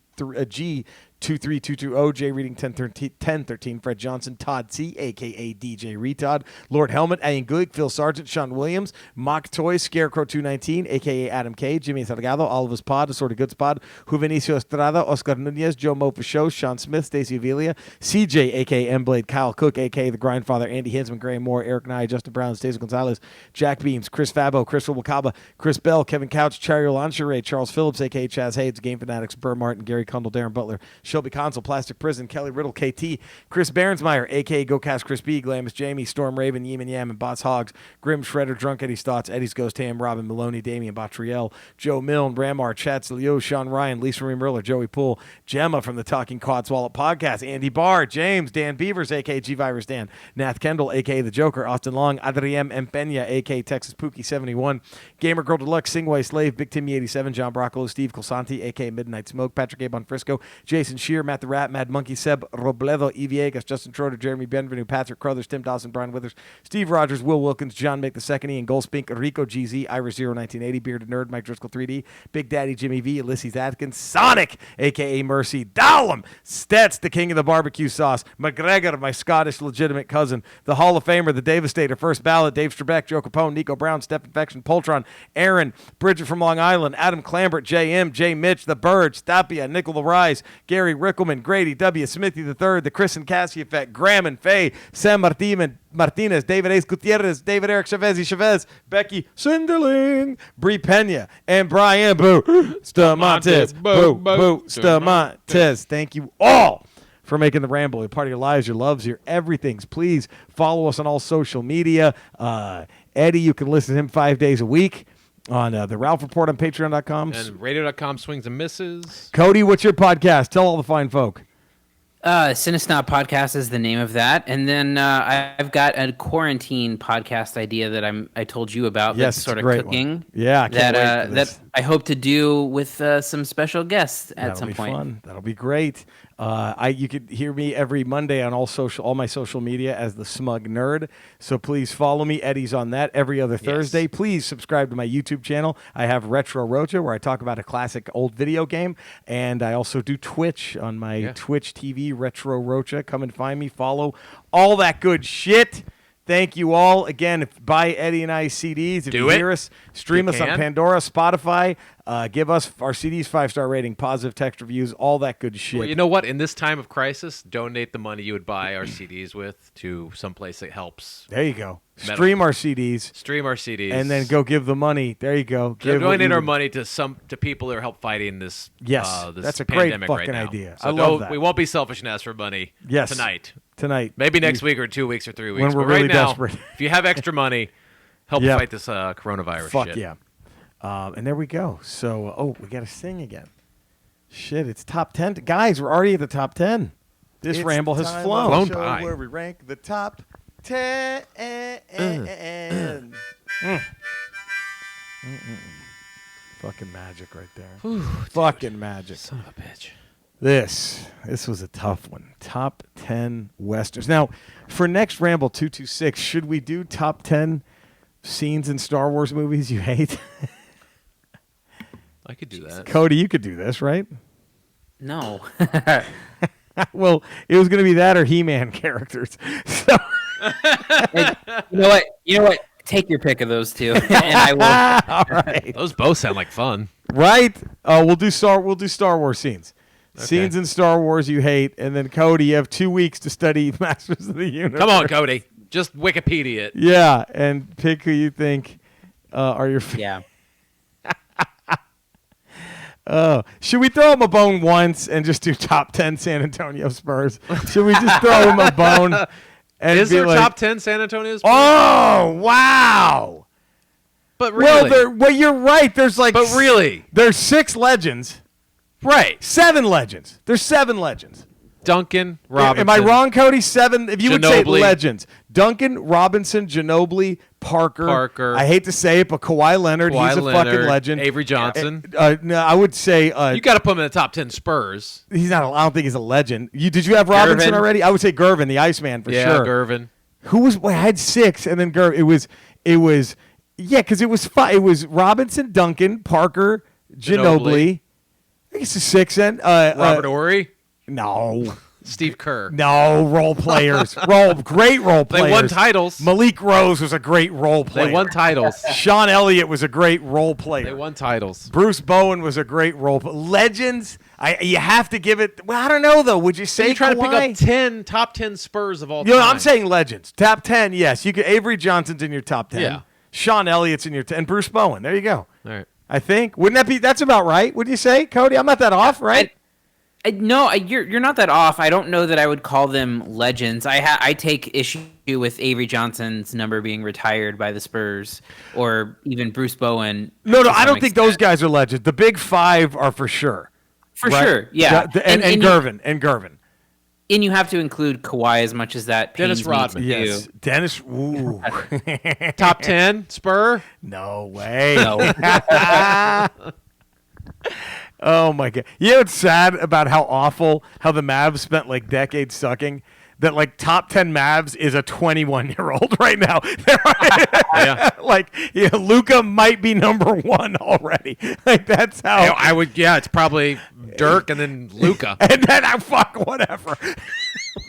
G 23220, J Reading 1013, Fred Johnson, Todd C, a.k.a. DJ Retod, Lord Helmet, Ian Gulick, Phil Sargent, Sean Williams, Mock Toys, Scarecrow 219, a.k.a. Adam K, Jimmy Salgado, Oliver's Pod, Assorted Goods Pod, Juvenicio Estrada, Oscar Nunez, Joe Mofa Show, Sean Smith, Stacey Avelia, CJ, a.k.a. M-Blade, Kyle Cook, a.k.a. The Grindfather, Andy Hinsman, Graham Moore, Eric Nye, Justin Brown, Stacey Gonzalez, Jack Beams, Chris Fabo, Chris Wakaba, Chris Bell, Kevin Couch, Chario Lancheray, Charles Phillips, a.k.a. Chaz Hayes, Game Fanatics, Burr Martin, Gary Kundle, Darren Butler, Shelby Consul, Plastic Prison, Kelly Riddle, KT, Chris Behrensmeyer, a.k.a. GoCast Chris B, Glamis Jamie, Storm Raven, Yeeman Yam, and Bots Hogs, Grim Shredder, Drunk Eddie's Thoughts, Eddie's Ghost Ham, Robin Maloney, Damian Botriel, Joe Milne, Ramar, Chad Leo, Sean Ryan, Lisa Marie Merler, Joey Poole, Gemma from the Talking Codswallop Podcast, Andy Barr, James, Dan Beavers, a.k.a. G-Virus Dan, Nath Kendall, a.k.a. The Joker, Austin Long, Adriem Empena, a.k.a. Texas Pookie 71, Gamer Girl Deluxe, Singway Slave, Big Timmy 87, John Broccolo, Steve Colsanti, a.k.a. Midnight Smoke, Patrick Abon Frisco, Jason Shear, Matt the Rat, Mad Monkey, Seb Robledo, E. Viegas, Justin Trotter, Jeremy Benvenu, Patrick Crothers, Tim Dawson, Brian Withers, Steve Rogers, Will Wilkins, John Make II, Ian Goldspink, Rico GZ, Iris 1980, Bearded Nerd, Mike Driscoll 3D, Big Daddy Jimmy V, Ulysses Atkins, Sonic, a.k.a. Mercy, Dallum, Stets, the king of the barbecue sauce, McGregor, my Scottish legitimate cousin, the Hall of Famer, the Devastator, First Ballot, Dave Strebeck, Joe Capone, Nico Brown, Steph Infection, Poltron, Aaron, Bridget from Long Island, Adam Clambert, J.M., J. Mitch, The Burge, Stapia, Nickel the Rise, Gary Rickelman, Grady W., Smithy III, the Chris and Cassie Effect, Graham and Faye, Sam Martinez, David Ace Gutierrez, David Eric Chavez, Becky Sinderling, Brie Pena, and Brian Boo Stamontes. Boo Stamontes. Thank you all for making the Ramble a part of your lives, your loves, your everythings. Please follow us on all social media. Eddie, you can listen to him 5 days a week on the Ralph Report on Patreon.com. And radio.com swings and misses. Cody, what's your podcast? Tell all the fine folk. Cinesnot Podcast is the name of that, and then I've got a quarantine podcast idea that I told you about. Yes, that's sort of great cooking. One. Yeah, I can't wait for this. That I hope to do with some special guests at some point. Fun. That'll be great. You could hear me every Monday on all my social media as the Smug Nerd. So please follow me. Eddie's on that every other Thursday. Please subscribe to my YouTube channel. I have Retro Rocha, where I talk about a classic old video game, and I also do Twitch on my Twitch TV, Retro Rocha. Come and find me. Follow all that good shit. Thank you all. Again, buy Eddie and I CDs. If you hear us, stream us on Pandora, Spotify. Give us our CDs 5-star rating, positive text reviews, all that good shit. Well, you know what? In this time of crisis, donate the money you would buy our CDs with to someplace that helps. There you go. Stream our CDs. Stream our CDs. And then go give the money. There you go. Donate our money to people that are help fighting this. Yes, this that's a pandemic great fucking right now. idea. So I love that. We won't be selfish and ask for money. Tonight. Maybe next week or 2 weeks or 3 weeks. When we're but right really now, desperate. If you have extra money, help fight this coronavirus Fuck shit. yeah. And there we go. So, we got to sing again. Shit, it's top 10. Guys, we're already at the top 10. This Ramble has flown by. Where we rank the top 10. Fucking magic right there. Fucking magic. Son of a bitch. This was a tough one. Top 10 Westerns. Now, for next Ramble 226, should we do top 10 scenes in Star Wars movies you hate? I could do that. Cody, you could do this, right? No. Well, it was going to be that or He-Man characters. So Hey, you know what? Take your pick of those two, and I will. All right. Those both sound like fun. Right? We'll do Star Wars scenes. Okay. Scenes in Star Wars you hate, and then Cody, you have 2 weeks to study Masters of the Universe. Come on, Cody. Just Wikipedia it. Yeah, and pick who you think are your Yeah. Should we throw him a bone once and just do top 10 San Antonio Spurs? Should we just throw him a bone? And Is be there like, top 10 San Antonio Spurs? Oh, wow. But really. Well, you're right. There's But really. There's 6 legends. Right. 7 legends. There's 7 legends. Duncan, Robinson. Am I wrong, Cody? 7. If you would say Ginobili. legends. Duncan, Robinson, Ginobili, Parker. I hate to say it, but Kawhi Leonard, he's a fucking legend. Avery Johnson. No, I would say You got to put him in the top 10 Spurs. he's not. I don't think he's a legend. Did you have Robinson Gervin. already? I would say Gervin, the Iceman, for Yeah, sure. Gervin. Who was? I had 6, and then Gervin. It was. Yeah, because it was 5. It was Robinson, Duncan, Parker, Ginobili. I guess it's 6. And Robert Horry. No. Steve Kerr. No, role players. Great role players. They won titles. Malik Rose was a great role player. They won titles. Sean Elliott was a great role player. They won titles. Bruce Bowen was a great role player. Legends, you have to give it. Well, I don't know, though. Would you say You're trying to Kawhi? pick up top 10 Spurs of all time. I'm saying legends. Top 10, yes. You could. Avery Johnson's in your top 10. Yeah. Sean Elliott's in your 10. And Bruce Bowen. There you go. All right. I think. Wouldn't that be? That's about right. Would you say, Cody? I'm not that off, right? No, you're not that off. I don't know that I would call them legends. I take issue with Avery Johnson's number being retired by the Spurs, or even Bruce Bowen. No, to I some don't think extent. those guys are legends. The big five are for sure. For right? sure, yeah. And Gervin. And you have to include Kawhi as much as that Dennis pains me Rodman. to Yes. do. Dennis. Ooh. Top 10 Spur. No way. No. Oh my god! You know what's sad about how the Mavs spent like decades sucking? That like top 10 Mavs is a 21-year-old right now. Yeah. Like Luka might be number 1 already. Like that's how. I would. Yeah, it's probably Dirk and then Luca. And then whatever.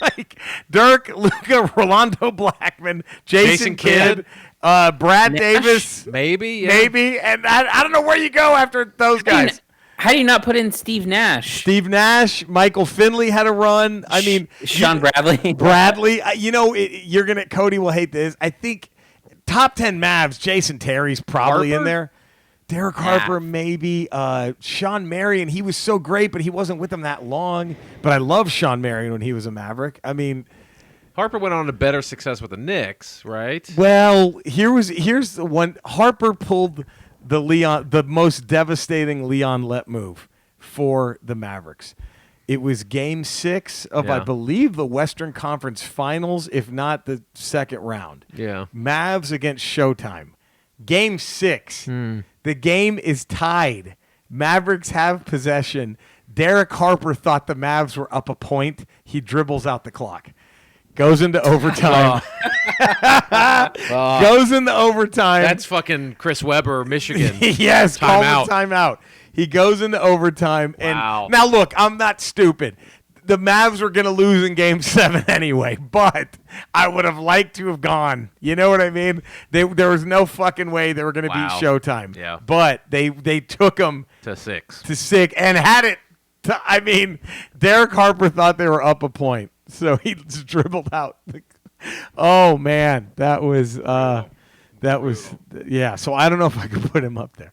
Like Dirk, Luka, Rolando Blackman, Jason Kidd, Brad Nash? Davis, Maybe. Yeah. maybe, and I don't know where you go after those guys. How do you not put in Steve Nash? Steve Nash, Michael Finley had a run. I mean, Sean Bradley. Bradley. You're gonna. Cody will hate this. I think top 10 Mavs. Jason Terry's probably Harper? in there. Derek Harper, maybe. Sean Marion. He was so great, but he wasn't with them that long. But I love Sean Marion when he was a Maverick. I mean, Harper went on to better success with the Knicks, right? well, here's the one. Harper pulled the most devastating Leon Let move for the Mavericks. It was Game 6 of, I Yeah. believe, the Western Conference Finals, if not the second round. Yeah. Mavs against Showtime. Game 6. The game is tied. Mavericks have possession. Derek Harper thought the Mavs were up a point. He dribbles out the clock. Goes into overtime. Goes into overtime. That's fucking Chris Webber, Michigan. Yes, call Timeout. the timeout. He goes into overtime. And Wow. now, look, I'm not stupid. The Mavs were going to lose in Game 7 anyway, but I would have liked to have gone. You know what I mean? There was no fucking way they were going to Wow. beat Showtime. Yeah. But they took them to 6. to 6 and had it. Derek Harper thought they were up a point, so he just dribbled out. Oh, man. That was, yeah. So I don't know if I could put him up there.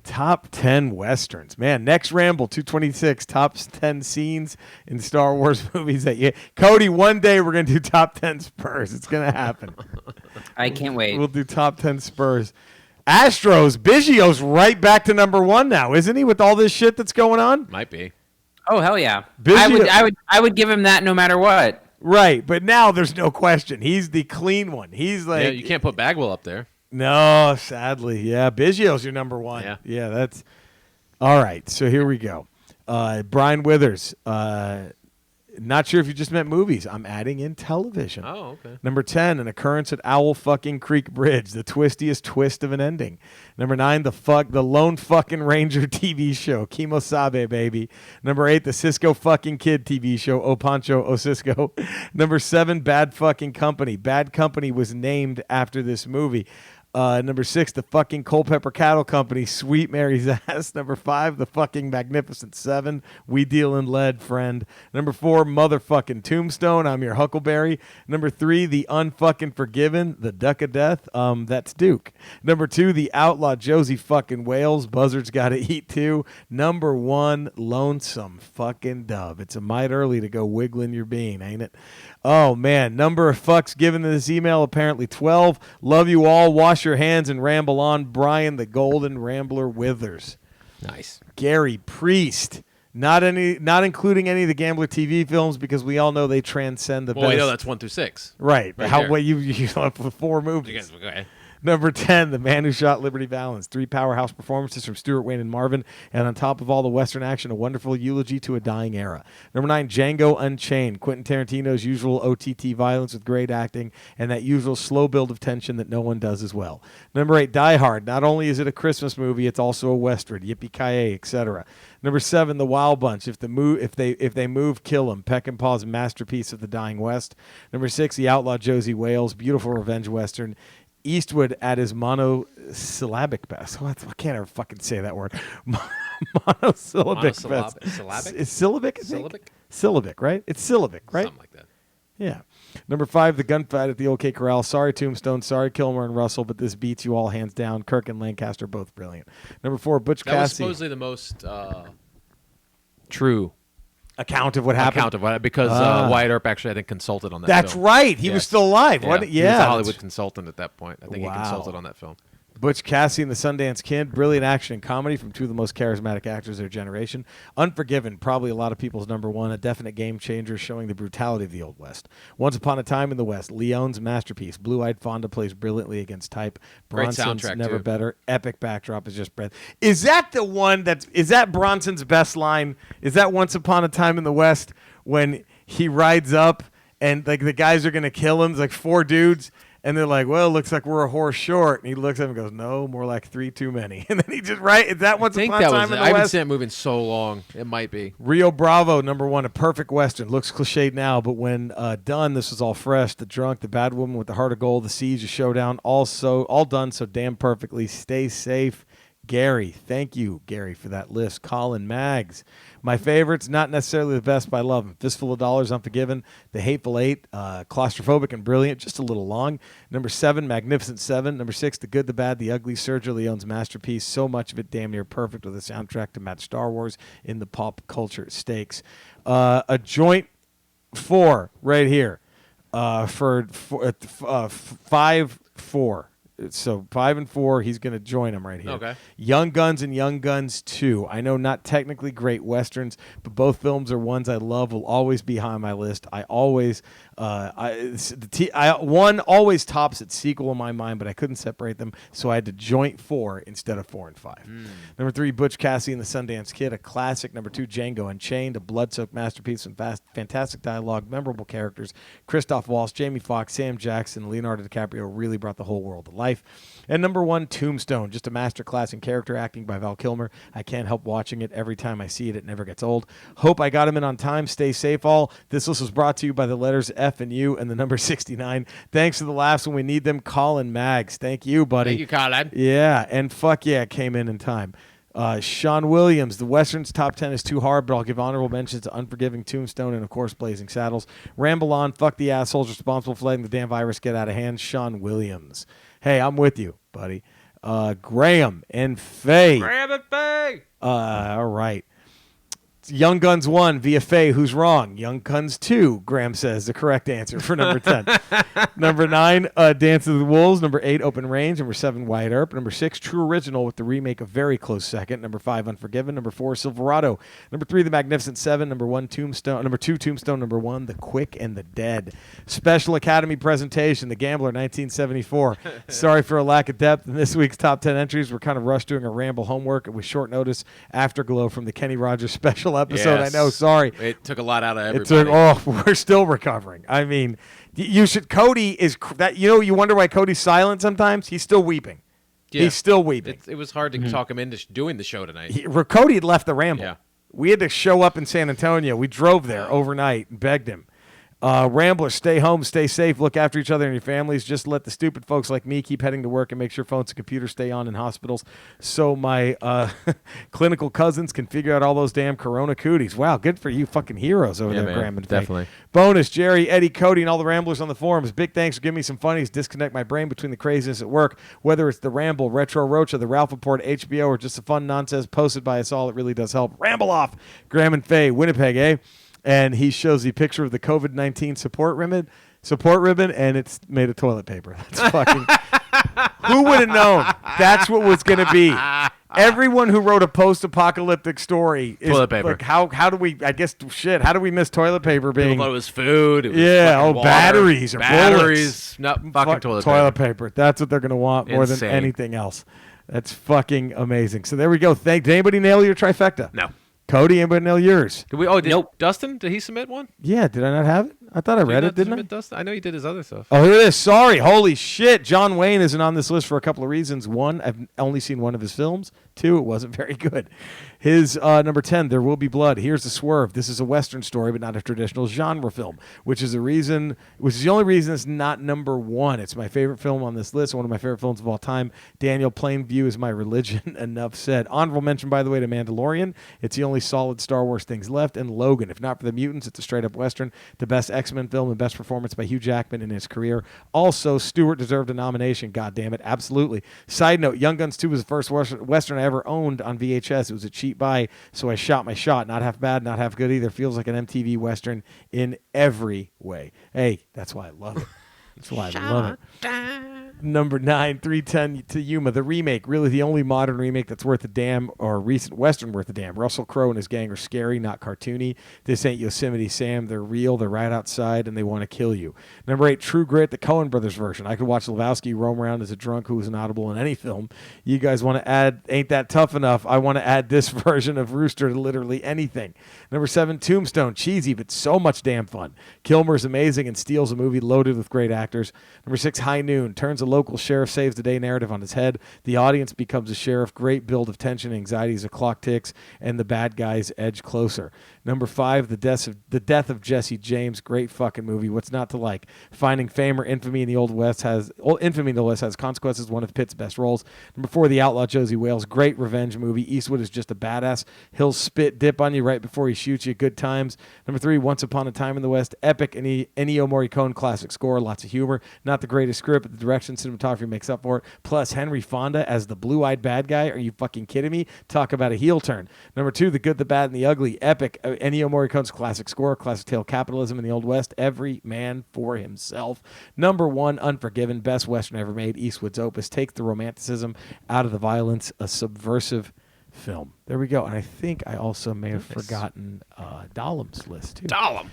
Top 10 Westerns. Man, next Ramble, 226, top 10 scenes in Star Wars movies that you... Cody, one day we're going to do top 10 Spurs. It's going to happen. I can't wait. We'll do top 10 Spurs. Astros, Biggio's right back to number 1 now, isn't he, with all this shit that's going on? Might be. Oh hell yeah! Biggio- I would give him that no matter what. Right, but now there's no question. He's the clean one. He's like... Yeah, you can't put Bagwell up there. No, sadly. Yeah, Biggio's your number 1. Yeah. That's... All right, so here we go. Brian Withers. Not sure if you just meant movies. I'm adding in television. Oh, okay. Number 10, an occurrence at Owl fucking Creek Bridge, the twistiest twist of an ending. Number 9, the Lone fucking Ranger TV show, Kimosabe, baby. Number 8, the Cisco fucking Kid TV show, O Pancho, O Cisco. Number 7, Bad fucking Company. Bad Company was named after this movie. Number 6, the fucking Culpeper Cattle Company, Sweet Mary's Ass. Number 5, the fucking Magnificent 7, We Deal in Lead, friend. Number 4, motherfucking Tombstone, I'm your Huckleberry. Number 3, the Unfucking Forgiven, the Duck of Death, that's Duke. Number 2, the Outlaw Josie fucking Wales, Buzzards Gotta Eat Too. Number 1, Lonesome fucking Dove. It's a mite early to go wiggling your bean, ain't it? Oh, man. Number of fucks given to this email, apparently 12. Love you all. Wash your hands and ramble on. Brian, the Golden Rambler Withers. Nice. Gary Priest. Not including any of the Gambler TV films because we all know they transcend the Well, best. we know that's 1 through 6. Right. Right How there. what you left with 4 movies. Okay. Number 10, The Man Who Shot Liberty Valance. 3 powerhouse performances from Stuart, Wayne, and Marvin. And on top of all the Western action, a wonderful eulogy to a dying era. Number 9, Django Unchained. Quentin Tarantino's usual OTT violence with great acting and that usual slow build of tension that no one does as well. Number 8, Die Hard. Not only is it a Christmas movie, it's also a Western. Yippee-ki-yay, etc. Number 7, The Wild Bunch. If they move, kill 'em. Peckinpah's masterpiece of the dying West. Number 6, The Outlaw Josie Wales. Beautiful revenge Western. Eastwood at his monosyllabic best. What? I can't ever fucking say that word. Monosyllabic best. Syllabic? It's syllabic? I think? Syllabic? Syllabic, right? It's syllabic, right? Something like that. Yeah. Number 5, the gunfight at the OK Corral. Sorry, Tombstone. Sorry, Kilmer and Russell, but this beats you all hands down. Kirk and Lancaster both brilliant. Number 4, Butch That was Cassidy. supposedly the most true account of what happened. Because Wyatt Earp actually, I think, consulted on that. That's film. right. He was still alive. Yeah. Wasn't he? He was Yeah, a Hollywood consultant at that point. I think he consulted on that film. Butch Cassidy and the Sundance Kid, brilliant action and comedy from two of the most charismatic actors of their generation. Unforgiven, probably a lot of people's number one, a definite game changer showing the brutality of the Old West. Once Upon a Time in the West, Leone's masterpiece. Blue-eyed Fonda plays brilliantly against type. Great Bronson's soundtrack, never too. better. Epic backdrop is just breath. Is that the one is that Bronson's best line? Is that Once Upon a Time in the West when he rides up and like the guys are going to kill him? It's like 4 dudes. And they're like, well, looks like we're a horse short. And he looks at him and goes, no, more like 3 too many. And then he just, is that Once Upon a Time in the I haven't West? seen that movie in so long. It might be. Rio Bravo, number 1, a perfect Western. Looks cliched now, but when done, this was all fresh. The drunk, the bad woman with the heart of gold, the siege, a showdown, all done so damn perfectly. Stay safe. Gary, thank you, Gary, for that list. Colin Maggs. My favorites, not necessarily the best, but I love them. Fistful of Dollars, Unforgiven. The Hateful Eight, claustrophobic and brilliant, just a little long. Number 7, Magnificent 7. Number 6, The Good, the Bad, the Ugly, Sergio Leone's masterpiece. So much of it damn near perfect with a soundtrack to match Star Wars in the pop culture stakes. A joint 4 right here for 5-4. So 5 and 4, he's going to join them right here. Okay. Young Guns and Young Guns 2. I know not technically great westerns, but both films are ones I love. Will always be high on my list. I always, one always tops its sequel in my mind, but I couldn't separate them, so I had to joint 4 instead of 4 and 5. Number 3, Butch Cassidy and the Sundance Kid, a classic. Number 2, Django Unchained, a blood-soaked masterpiece with fantastic dialogue, memorable characters. Christoph Waltz, Jamie Foxx, Sam Jackson, Leonardo DiCaprio really brought the whole world to life. And number 1, Tombstone, just a masterclass in character acting by Val Kilmer. I can't help watching it every time I see it. It never gets old. Hope I got him in on time. Stay safe, all. This list was brought to you by the letters F and U and the number 69. Thanks for the laughs when we need them. Colin Maggs. Thank you, buddy. Thank you, Colin. Yeah, and fuck yeah, it came in time. Sean Williams, the Westerns top 10 is too hard, but I'll give honorable mentions to Unforgiving, Tombstone, and of course Blazing Saddles. Ramble on, fuck the assholes responsible for letting the damn virus get out of hand. Sean Williams. Hey, I'm with you, buddy. Graham and Faye. Graham and Faye. All right. Young Guns 1 via Faye, who's wrong? Young Guns 2, Graham says, the correct answer for number 10. Number 9, Dance of the Wolves. Number 8, Open Range. Number 7, Wyatt Earp. Number 6, True Original with the remake a very close second. Number 5, Unforgiven. Number 4, Silverado. Number 3, The Magnificent 7. Number 1, Tombstone. Number 2, Tombstone. Number 1, The Quick and the Dead. Special Academy presentation, The Gambler, 1974. Sorry for a lack of depth in this week's top 10 entries. We're kind of rushed doing a Ramble homework with short notice afterglow from the Kenny Rogers special episode. Yes. I know, sorry. It took a lot out of everybody. We're still recovering. I mean, you should. Cody is that. You wonder why Cody's silent sometimes. He's still weeping. Yeah. He's still weeping. It was hard to talk him into doing the show tonight. Cody had left the Ramble. Yeah. We had to show up in San Antonio. We drove there overnight and begged him. Ramblers, stay home, stay safe, look after each other and your families. Just let the stupid folks like me keep heading to work and make sure phones and computers stay on in hospitals so my clinical cousins can figure out all those damn corona cooties. Wow, good for you fucking heroes over there, man, Graham and Faye. definitely. Bonus, Jerry, Eddie, Cody, and all the Ramblers on the forums. Big thanks for giving me some funnies. Disconnect my brain between the craziness at work. Whether it's the Ramble, Retro Roach, or the Ralph Report, HBO, or just the fun nonsense posted by us all, it really does help. Ramble off. Graham and Faye, Winnipeg, eh? And he shows the picture of the COVID-19 support ribbon, and it's made of toilet paper. That's fucking... Who would have known that's what was going to be? Everyone who wrote a post-apocalyptic story is Toilet paper. Like, how do we, I guess, how do we miss toilet paper being... People thought it was food. It was Yeah, fucking water, batteries or bullets. Not fucking toilet paper. paper. That's what they're going to want more than Insane. anything else. That's fucking amazing. So there we go. Did anybody nail your trifecta? No. Cody, anybody nail yours? Did we? Oh, Nope. Dustin, did he submit one? Yeah, did I not have it? I thought I read it, didn't I? Dustin? I know he did his other stuff. Oh, here it is. Sorry. Holy shit. John Wayne isn't on this list for a couple of reasons. One, I've only seen one of his films. Two, it wasn't very good. His number 10, There Will Be Blood. Here's the swerve. This is a Western story, but not a traditional genre film, which is the only reason it's not number 1. It's my favorite film on this list, one of my favorite films of all time. Daniel Plainview is my religion. Enough said. Honorable mention, by the way, to Mandalorian. It's the only solid Star Wars things left, and Logan. If not for the mutants, it's a straight-up Western, the best X-Men film, and best performance by Hugh Jackman in his career. Also, Stewart deserved a nomination, goddammit, absolutely. Side note, Young Guns 2 was the first Western I ever owned on VHS. It was a cheap buy, so I shot my shot. Not half bad, not half good either. Feels like an MTV Western in every way. Hey, that's why I love it. That's why I love it. Number 9, 310 to Yuma. The remake, really the only modern remake that's worth a damn, or recent Western worth a damn. Russell Crowe and his gang are scary, not cartoony. This ain't Yosemite Sam. They're real. They're right outside, and they want to kill you. Number 8, True Grit, the Coen Brothers version. I could watch Lebowski roam around as a drunk who was inaudible in any film. You guys want to add Ain't That Tough Enough? I want to add this version of Rooster to literally anything. Number 7, Tombstone. Cheesy, but so much damn fun. Kilmer's amazing and steals a movie loaded with great actors. Number 6, High Noon. Turns a local sheriff saves the day narrative on his head. The audience becomes a sheriff. Great build of tension and anxiety as the clock ticks and the bad guys edge closer. Number 5, the death of Jesse James. Great fucking movie. What's not to like? Finding fame or infamy in the Old West has consequences. One of Pitt's best roles. Number 4, The Outlaw Josie Wales. Great revenge movie. Eastwood is just a badass. He'll spit dip on you right before he shoots you. Good times. Number 3, Once Upon a Time in the West. Epic Ennio Morricone classic score. Lots of humor. Not the greatest script, but the direction, cinematography makes up for it. Plus Henry Fonda as the blue-eyed bad guy. Are you fucking kidding me? Talk about a heel turn. Number 2, The Good, the Bad, and the Ugly. Epic Ennio Morricone's classic score. Classic tale, capitalism in the Old West. Every man for himself. Number 1, Unforgiven. Best Western ever made. Eastwood's opus. Takes the romanticism out of the violence. A subversive film. There we go. And I think I also may have forgotten Dahlem's list too. Dahlem.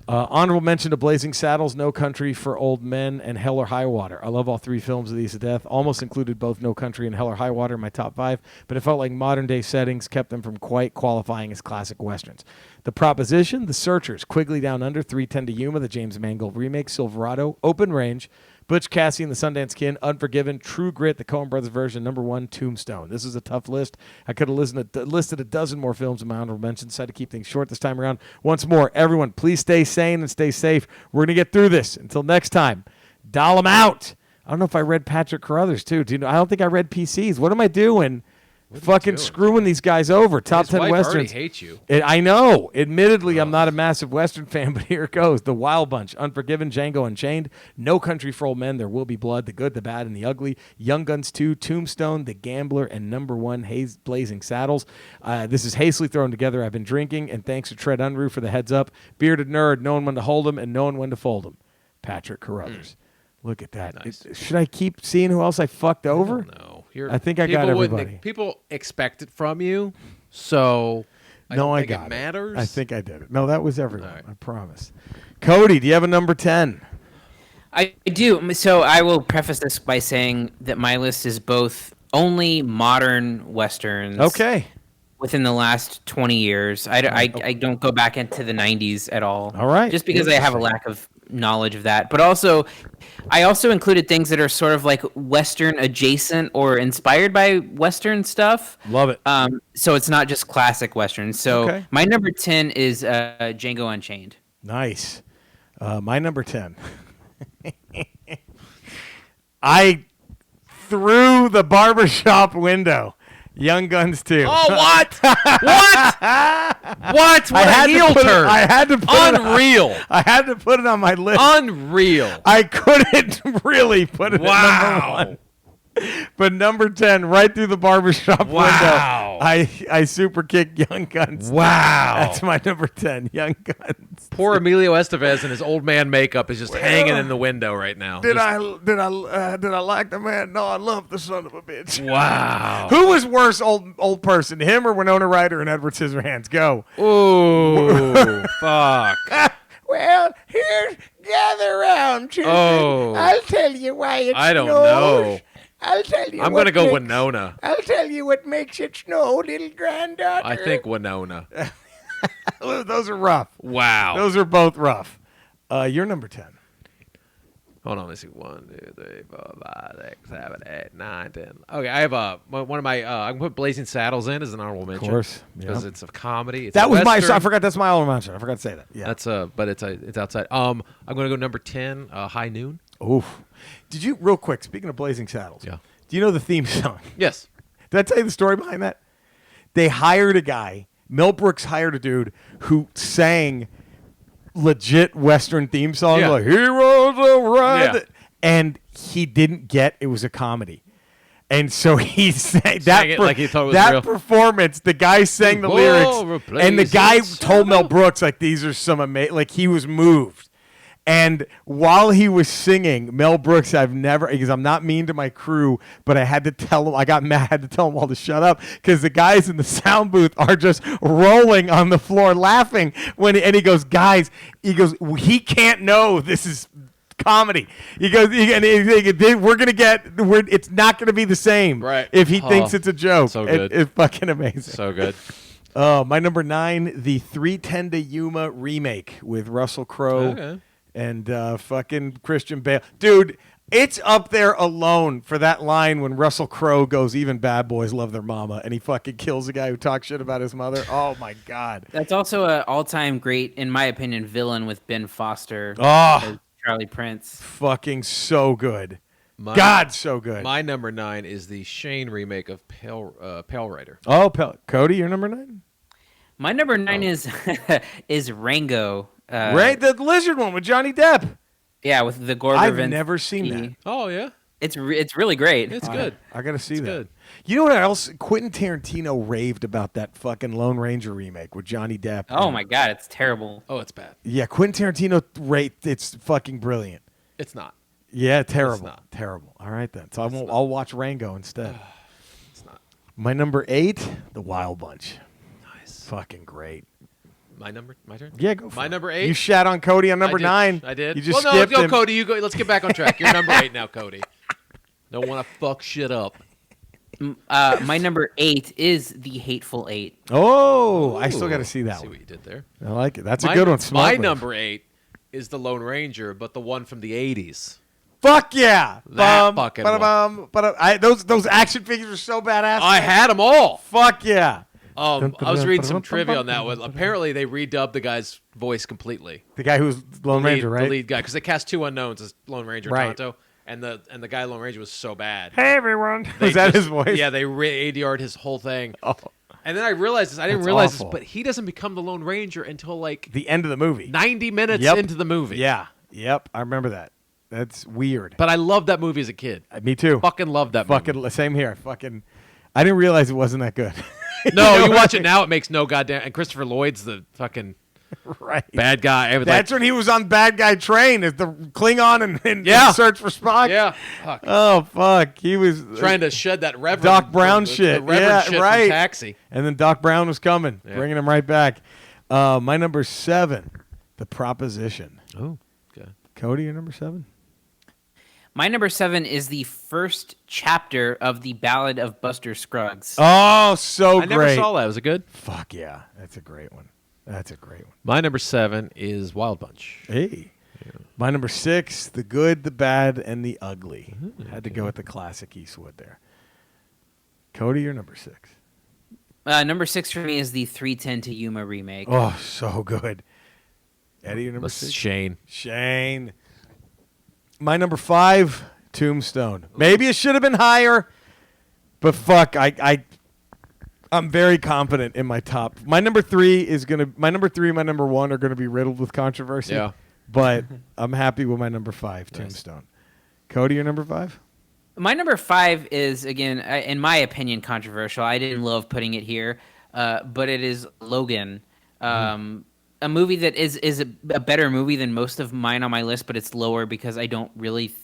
Honorable mention to Blazing Saddles, No Country for Old Men, and Hell or High Water. I love all 3 films of these to death. Almost included both No Country and Hell or High Water in my top 5, but it felt like modern-day settings kept them from quite qualifying as classic Westerns. The Proposition, The Searchers, Quigley Down Under, 310 to Yuma, the James Mangold remake, Silverado, Open Range, Butch Cassidy and the Sundance Kid, Unforgiven, True Grit, the Coen Brothers version, number 1, Tombstone. This is a tough list. I could have listed a dozen more films in my honorable mentions. Decided to keep things short this time around. Once more, everyone, please stay sane and stay safe. We're going to get through this. Until next time, doll 'em out. I don't know if I read Patrick Carruthers, too. Do you know? I don't think I read PCs. What am I doing? Fucking screwing these guys over. Top 10 Westerns. Already hates you. I know. Admittedly, I'm not a massive Western fan, but here it goes. The Wild Bunch, Unforgiven, Django Unchained, No Country for Old Men, There Will Be Blood, The Good, the Bad, and the Ugly, Young Guns 2, Tombstone, The Gambler, and number 1, Blazing Saddles. This is hastily thrown together. I've been drinking, and thanks to Tread Unruh for the heads up. Bearded Nerd, knowing when to hold him and knowing when to fold him. Patrick Carruthers. Look at that. Nice. Should I keep seeing who else I fucked over? No. I think I got everybody. People expect it from you, so I don't think it matters. I think I did it. No, that was everyone. Right. I promise. Cody, do you have a number 10? I do. So I will preface this by saying that my list is both only modern Westerns. Okay. Within the last 20 years. I don't go back into the 90s at all. All right. Just because I have a lack of knowledge of that. But also, I also included things that are sort of like Western adjacent or inspired by Western stuff. Love it. So it's not just classic Western. So my number 10 is Django Unchained. Nice. My number 10. I threw the barbershop window. Young Guns 2. Oh, what? What? What? What a heel turn. I had to put Unreal. I had to put it on my list. Unreal. I couldn't really put it at number 1. But number 10, right through the barbershop window, I super kicked Young Guns. Wow. That's my number 10, Young Guns. Poor Emilio Estevez and his old man makeup is just hanging in the window right now. Did I like the man? No, I love the son of a bitch. Wow. Who was worse, old person, him or Winona Ryder and Edward Scissorhands? Go. Ooh, fuck. Well, here, gather around, children. Oh. I'll tell you why it I don't snows. know. I'll tell you. I'm going to go Winona. I'll tell you what makes it snow, little granddaughter. I think Winona. Those are rough. Wow. Those are both rough. You're number 10. Hold on, let's see. 1, 2, 3, 4, 5, 6, 7, 8, 9, 10. Okay, I have one of my. I can put Blazing Saddles in as an honorable mention. Of course, because it's a comedy. It's that a was Western. I forgot. That's my honorable mention. I forgot to say that. Yeah, that's but it's outside. I'm going to go number 10. High Noon. Oof. Did you real quick? Speaking of Blazing Saddles, yeah. Do you know the theme song? Yes. Did I tell you the story behind that? They hired a guy Mel Brooks hired a dude who sang legit Western theme songs Yeah. like Heroes of Red, Yeah. and he didn't get it was a comedy. And so he sang Sang it like he thought it was that real. performance. The guy sang the Whoa, lyrics, and the guy replace told Mel it. Brooks like these are some amazing. Like he was moved. And while he was singing, Mel Brooks, I've never, because I'm not mean to my crew, but I had to tell him, I got mad, I had to tell them all to shut up because the guys in the sound booth are just rolling on the floor laughing and he goes, guys, he can't know this is comedy. He goes, we're going to it's not going to be the same Right. if he thinks it's a joke. So good. It's fucking amazing. So good. My number 9, the 3:10 to Yuma remake with Russell Crowe. Okay. And fucking Christian Bale. Dude, it's up there alone for that line when Russell Crowe goes, even bad boys love their mama, and he fucking kills a guy who talks shit about his mother. Oh, my God. That's also an all-time great, in my opinion, villain with Ben Foster Oh, as Charlie Prince. fucking so good. God, so good. My number 9 is the Shane remake of Pale Rider. Oh, Cody, you're number 9? My number 9 is Rango. Right? The lizard one with Johnny Depp. Yeah, with the Gore I've Verbinski. never seen that. Oh yeah, It's really great. it's good. I got to see that. good. You know what else? Quentin Tarantino raved about that fucking Lone Ranger remake with Johnny Depp. Oh my god, it's terrible. Oh, it's bad. Yeah, Quentin Tarantino it's fucking brilliant. It's not. Yeah, terrible. not. Terrible. All right then. So I'll watch Rango instead. It's not. My number 8, The Wild Bunch. Nice. Fucking great. My turn. Yeah, go for My it. number 8. You shat on Cody on number 9. I did. You just well, no, skipped go, him. Cody. You go. Let's get back on track. You're number 8 now, Cody. Don't want to fuck shit up. My number 8 is The Hateful Eight. Oh, I still got to see that See one. what you did there. I like it. That's a good one. Smart My move. number 8 is the Lone Ranger, but the one from the 80s. Fuck yeah. That fucking Those action figures are so badass. I had them all. Fuck yeah. I was reading some trivia on that one. Apparently, they redubbed the guy's voice completely. The guy who's Lone Ranger, right? The lead guy, because they cast 2 unknowns as Lone Ranger Right. Tonto, and the guy Lone Ranger was so bad. Hey everyone. They Was that just- his voice? Yeah, they ADR'd his whole thing. Oh, And then I realized this. I didn't That's realize awful. this, but he doesn't become the Lone Ranger until like the end of the movie. 90 minutes Yep. into the movie. Yeah. Yep. I remember that. That's weird. But I loved that movie as a kid. Me too. Fucking loved that movie. Fucking same here. I didn't realize it wasn't that good. No, know you what watch I it now, it makes no goddamn. And Christopher Lloyd's the fucking right. bad guy. I was That's when he was on Bad Guy Train as the Klingon and Yeah. Search for Spock. yeah, fuck. Oh fuck. He was Trying to shed that Reverend Doc Brown the shit. Reverend Yeah, shit right. From Taxi. And then Doc Brown was coming, Yeah. bringing him right back. My number 7, The Proposition. Oh, okay. Cody, your number 7? My number 7 is the first chapter of the Ballad of Buster Scruggs. Oh, so I great. never saw that. Was it good? Fuck yeah. That's a great one. My number 7 is Wild Bunch. Hey. My number 6, The Good, the Bad, and the Ugly. Had to go with the classic Eastwood there. Cody, your number 6. Number 6 for me is the 3:10 to Yuma remake. Oh, so good. Eddie, your number That's 6? Shane. Shane. My number 5, Tombstone. Maybe it should have been higher, but fuck, I'm very confident in my top. My number 3 and my number 1 are gonna be riddled with controversy. Yeah. But I'm happy with my number 5, Tombstone. Cody, your number 5? My number 5 is, again, in my opinion, controversial. I didn't love putting it here, but it is Logan. A movie that is a better movie than most of mine on my list, but it's lower because I don't really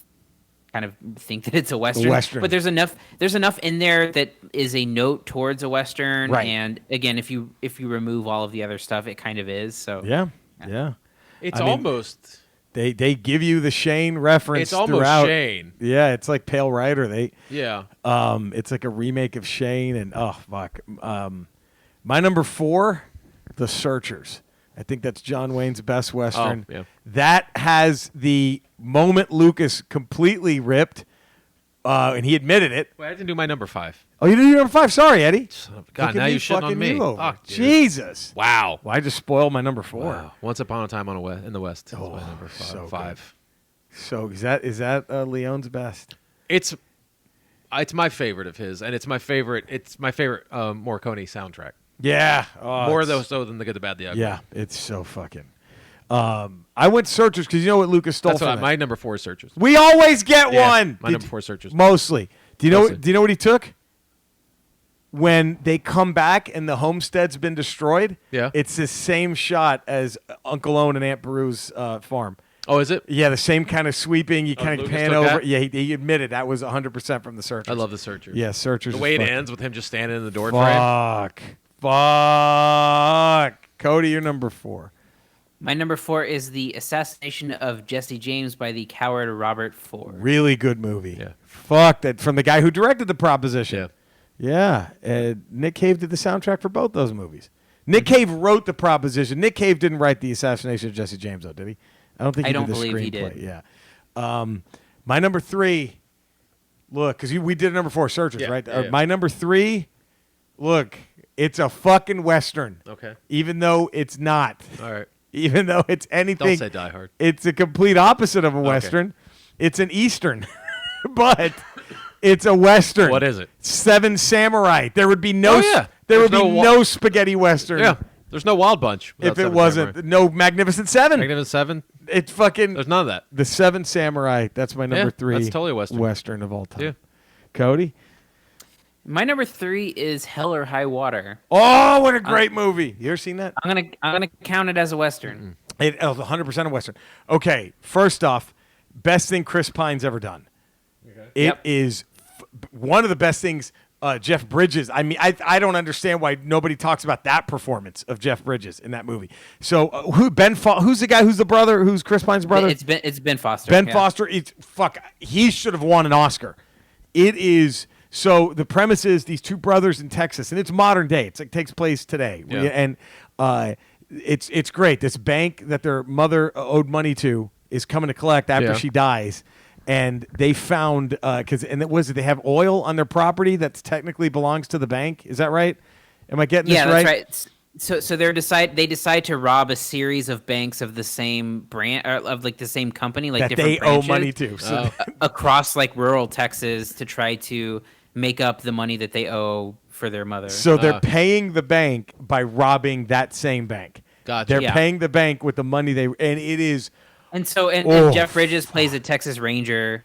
kind of think that it's a Western. Western. But there's enough in there that is a note towards a Western. Right. And again, if you remove all of the other stuff, it kind of is. So Yeah. It's I mean, almost. They give you the Shane reference It's almost throughout. Shane. Yeah, it's like Pale Rider. Yeah. It's like a remake of Shane, and oh fuck. My number 4, The Searchers. I think that's John Wayne's best Western. Oh, yeah. That has the moment Lucas completely ripped, and he admitted it. Wait, I didn't do my number 5. Oh, you did your number 5? Sorry, Eddie. Son of a- God, Look at now me you're shitting on fucking me. you over. Fuck, dude. Jesus. Wow. Well, I just spoiled my number 4. Wow. Once Upon a Time in the West. Is Oh, my number 5. so good. 5. So is that Leon's best? It's my favorite of his, and it's my favorite Morricone soundtrack. Yeah. More so than the good, the bad, the ugly. Yeah, it's so fucking. I went Searchers because you know what Lucas stole That's from what it? my number 4 is Searchers. We always get Yeah, one. my number 4 is Searchers. Mostly. Do you know? Mostly. Do you know what he took? When they come back and the homestead's been destroyed, Yeah. it's the same shot as Uncle Owen and Aunt Beru's farm. Oh, is it? Yeah, the same kind of sweeping. You kind of Lucas pan took over. that? Yeah, he admitted that was 100% from the Searchers. I love the Searchers. Yeah, Searchers. The is way it fucking- ends with him just standing in the door frame. Fuck. Cody, you're number 4. My number 4 is the assassination of Jesse James by the coward Robert Ford. Really good movie. Yeah. Fuck that. From the guy who directed The Proposition. Yeah. Yeah, Nick Cave did the soundtrack for both those movies. Nick Cave wrote The Proposition. Nick Cave didn't write the assassination of Jesse James, though, did he? I don't think he I don't did the believe he screenplay. did. Yeah. My number 3, look, because we did number 4, Searchers, Yeah, right? yeah. My number 3, look, it's a fucking Western. Okay. Even though it's not. All right. Even though it's anything. Don't say Die Hard. It's a complete opposite of a Western. It's an Eastern. But it's a Western. What is it? 7 Samurai. There would be no. Oh, yeah. There There's would be no spaghetti Western. Yeah. There's no Wild Bunch. If without it Seven wasn't Samurai. no Magnificent Seven. Magnificent Seven. It's fucking There's none of that. the 7 Samurai. That's my number Yeah, 3. that's totally a Western. Western of all time. Yeah. Cody. My number 3 is Hell or High Water. Oh, what a great movie! You ever seen that? I'm gonna count it as a Western. It was 100% a Western. Okay, first off, best thing Chris Pine's ever done. It Yep. is one of the best things. Jeff Bridges. I mean, I don't understand why nobody talks about that performance of Jeff Bridges in that movie. So who's the guy? Who's the brother? Who's Chris Pine's brother? It's Ben Foster. Ben yeah. Foster. He should have won an Oscar. It is. So the premise is these two brothers in Texas, and it's modern day. It takes place today, Yeah. and it's great. This bank that their mother owed money to is coming to collect after Yeah. she dies, and they found they have oil on their property that technically belongs to the bank. Is that right? Am I getting Yeah, this that's right? right. So they decide to rob a series of banks of the same brand of like the same company, like That different they owe branches, money to. So across like rural Texas to try to make up the money that they owe for their mother. So they're paying the bank by robbing that same bank. Gotcha. They're Yeah. paying the bank with the money and it is. and Oh. Jeff Bridges plays a Texas Ranger,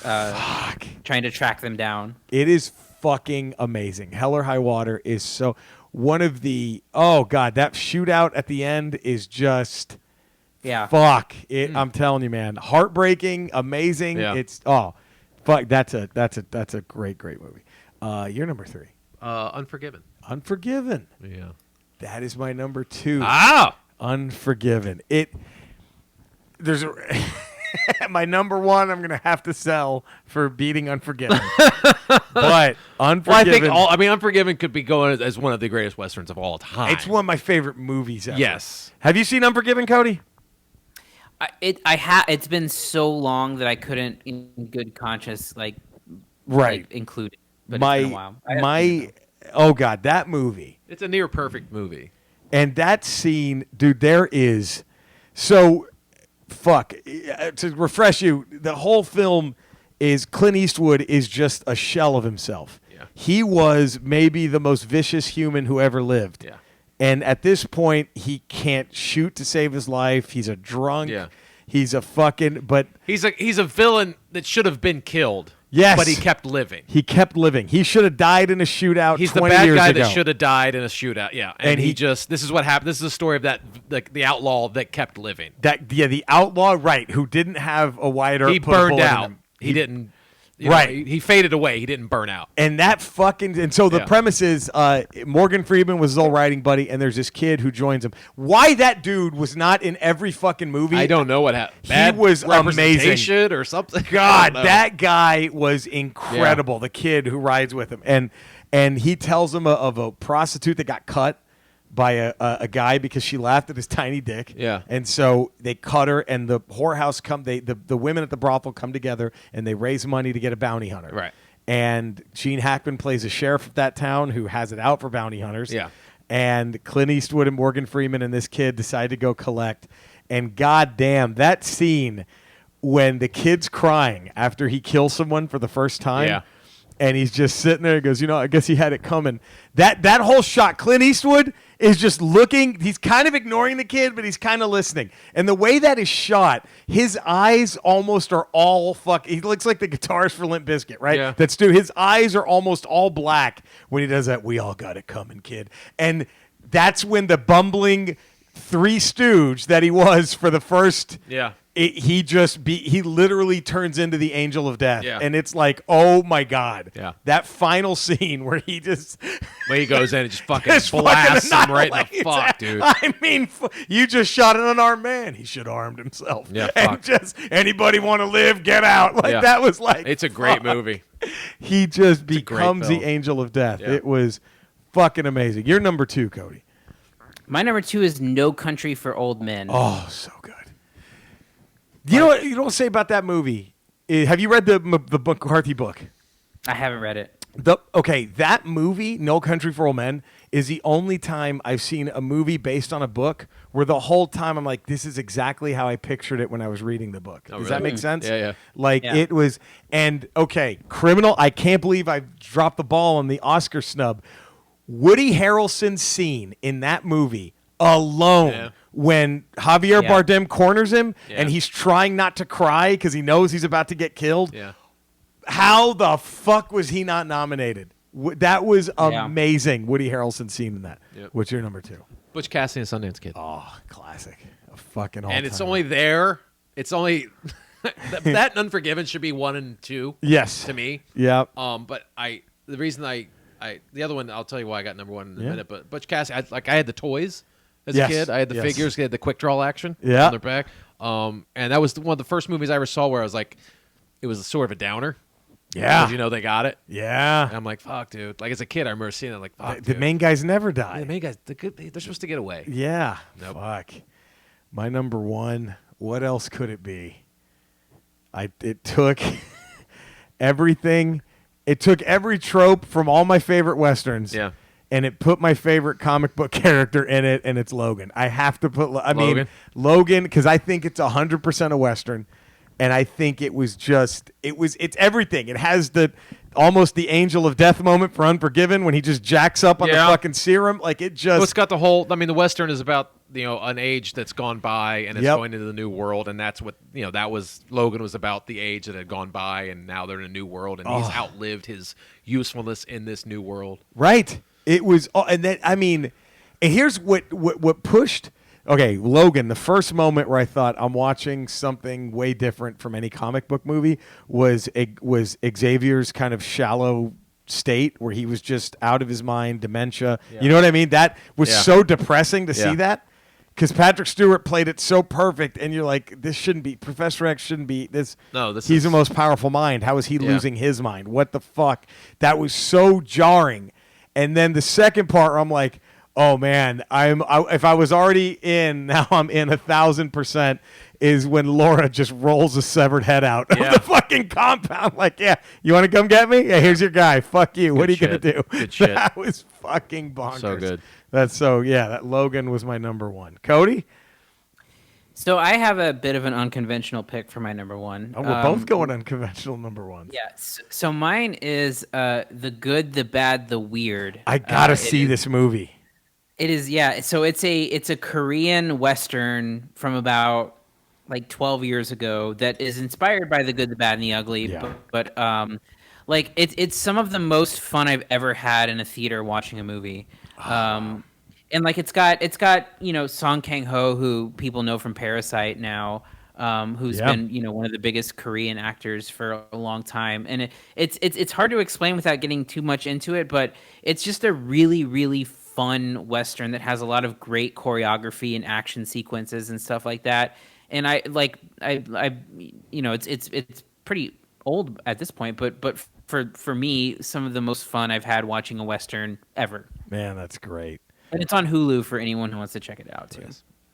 trying to track them down. It is fucking amazing. Hell or High Water is so one of the that shootout at the end is just Yeah. fuck it. I'm telling you, man, heartbreaking, amazing. Yeah. It's fuck. That's a great movie. You're number 3, Unforgiven. Unforgiven. Yeah. That is my number 2. Ah. Unforgiven. There's my number 1. I'm gonna have to sell for beating Unforgiven, but Unforgiven. Well, I think Unforgiven could be going as one of the greatest westerns of all time. It's one of my favorite movies ever. Yes. Have you seen Unforgiven, Cody? It's been so long that I couldn't, in good conscience, like include it. But it's been a while. Oh God, that movie It's a near perfect movie. and that scene, dude. There is so fuck to refresh you. The whole film is Clint Eastwood is just a shell of himself. Yeah. He was maybe the most vicious human who ever lived. Yeah. And at this point, he can't shoot to save his life. He's a drunk. Yeah. He's a fucking. But He's a villain that should have been killed. Yes. But he kept living. he kept living. He should have died in a shootout. He's the 20 bad years guy ago. that should have died in a shootout. Yeah. And he- this is what happened. This is the story of that the outlaw that kept living. The outlaw, right? Who didn't have a wider. He put a burned bullet in out. him. He didn't. Right. He faded away. He didn't burn out. And that fucking and so the Yeah. premise is Morgan Freeman was his old writing buddy, and there's this kid who joins him. Why that dude was not in every fucking movie? I don't know what happened. He was representation or something. I God, don't know. that guy was incredible. The kid who rides with him, and he tells him of a prostitute that got cut by a guy because she laughed at his tiny dick. Yeah. And so they cut her, and the whorehouse the women at the brothel come together, and they raise money to get a bounty hunter. Right. And Gene Hackman plays a sheriff of that town who has it out for bounty hunters. Yeah. And Clint Eastwood and Morgan Freeman and this kid decide to go collect. And goddamn, that scene when the kid's crying after he kills someone for the first time. Yeah. And he's just sitting there. He goes, I guess he had it coming. That whole shot, Clint Eastwood is just looking. He's kind of ignoring the kid, but he's kind of listening. And the way that is shot, his eyes almost are all He looks like the guitarist for Limp Bizkit, right? Yeah. That's true. His eyes are almost all black when he does that. We all got it coming, kid. And that's when the bumbling Three Stooge that he was for the first. Yeah. He literally turns into the angel of death. Yeah. And it's like, oh my God. Yeah. That final scene where he just When he goes in and just fucking just blasts him right in the annihilates fuck, that. dude. I mean, you just shot an unarmed man. He should have armed himself. Yeah, And fuck. just, anybody want to live, get out. Like, Yeah. that was like, It's a great fuck. movie. He just a great becomes the film. angel of death. Yeah. It was fucking amazing. You're number 2, Cody. My number 2 is No Country for Old Men. Oh, so good. You know what you don't say about that movie? Have you read the McCarthy book? I haven't read it. That movie, No Country for Old Men, is the only time I've seen a movie based on a book where the whole time I'm like, this is exactly how I pictured it when I was reading the book. Does that really? make sense? Yeah, yeah. Like Yeah. it was, Criminal, I can't believe I dropped the ball on the Oscar snub. Woody Harrelson's scene in that movie alone. Yeah. When Javier Yeah. Bardem corners him Yeah. and he's trying not to cry because he knows he's about to get killed. Yeah. How the fuck was he not nominated? That was Yeah. amazing. Woody Harrelson scene in that. Yep. What's your number 2? Butch Cassidy and Sundance Kid. Oh, classic. A fucking all And it's only there. It's only that and Unforgiven should be 1 and 2 yes to me. Yeah. But the reason the other one, I'll tell you why I got number 1 in a Yeah. minute. But Butch Cassidy, I had the toys as Yes. a kid. I had the Yes. figures. They had the quick draw action Yeah. on their back. And that was one of the first movies I ever saw where I was like, it was sort of a downer. Yeah. Because they got it. Yeah. And I'm like, fuck, dude. Like as a kid, I remember seeing it. Like, fuck, The dude. main guys never Yeah, die. the main guys, they're supposed to get away. Yeah. Nope. Fuck. My number 1. What else could it be? It took everything. It took every trope from all my favorite westerns. Yeah. And it put my favorite comic book character in it, and it's Logan. I have to put. Logan, because I think it's 100% a western, and I think it's everything. It has almost the angel of death moment for Unforgiven when he just jacks up on the Yeah. fucking serum. Like it just. Well, it's got the whole. I mean, the western is about an age that's gone by and it's Yep. going into the new world, and that's what that was. Logan was about the age that had gone by, and now they're in a new world, and he's outlived his usefulness in this new world. Right. It was, and then and here's what pushed. Okay, Logan. The first moment where I thought I'm watching something way different from any comic book movie was Xavier's kind of shallow state where he was just out of his mind, dementia. Yeah. You know what I mean? That was Yeah. so depressing to Yeah. see that. Because Patrick Stewart played it so perfect, and you're like, this shouldn't be. Professor X shouldn't be this. No, this he's is- the most powerful mind. How is he Yeah. losing his mind? What the fuck? That was so jarring. And then the second part, where I'm like, oh man, if I was already in, now I'm in 1,000%. Is when Laura just rolls a severed head out of Yeah. the fucking compound. Like, yeah, you want to come get me? Yeah, here's your guy. Fuck you. What are you Good gonna shit. do? Good shit. That was fucking bonkers. So good. That Logan was my number 1. Cody? So I have a bit of an unconventional pick for my number 1. Oh, we're both going unconventional number 1. Yeah. So mine is The Good, the Bad, the Weird. I gotta It see is- this movie. It is, yeah. So it's a Korean Western from about like 12 years ago that is inspired by The Good, the Bad, and the Ugly. Yeah. But like it's some of the most fun I've ever had in a theater watching a movie. And like it's got Song Kang-ho, who people know from Parasite now, who's Yeah. been one of the biggest Korean actors for a long time. And it's hard to explain without getting too much into it, but it's just a really, really fun Western that has a lot of great choreography and action sequences and stuff like that. And it's pretty old at this point, but for me, some of the most fun I've had watching a Western ever. Man, that's great. And it's on Hulu for anyone who wants to check it out too.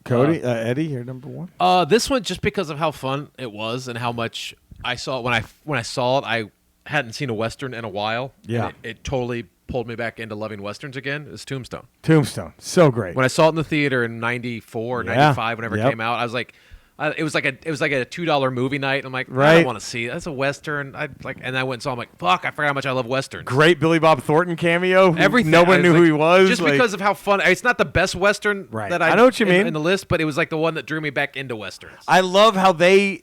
Cody, Eddie, you're number 1. This one just because of how fun it was and how much I saw it when I saw it. I hadn't seen a Western in a while. Yeah. And it totally pulled me back into loving Westerns again. Is Tombstone. Tombstone, so great. When I saw it in the theater in 94 or Yeah. 95, whenever Yep. it came out, I was like, It was like a $2 movie night. I'm like, I Right. don't want to see it. That's a Western. And I went and saw. I'm like, fuck, I forgot how much I love Westerns. Great Billy Bob Thornton cameo. Everything. No one I knew was who like- he was. Just because of how fun. It's not the best Western Right. that I know what you mean. in the list, but it was like the one that drew me back into Westerns. I love how they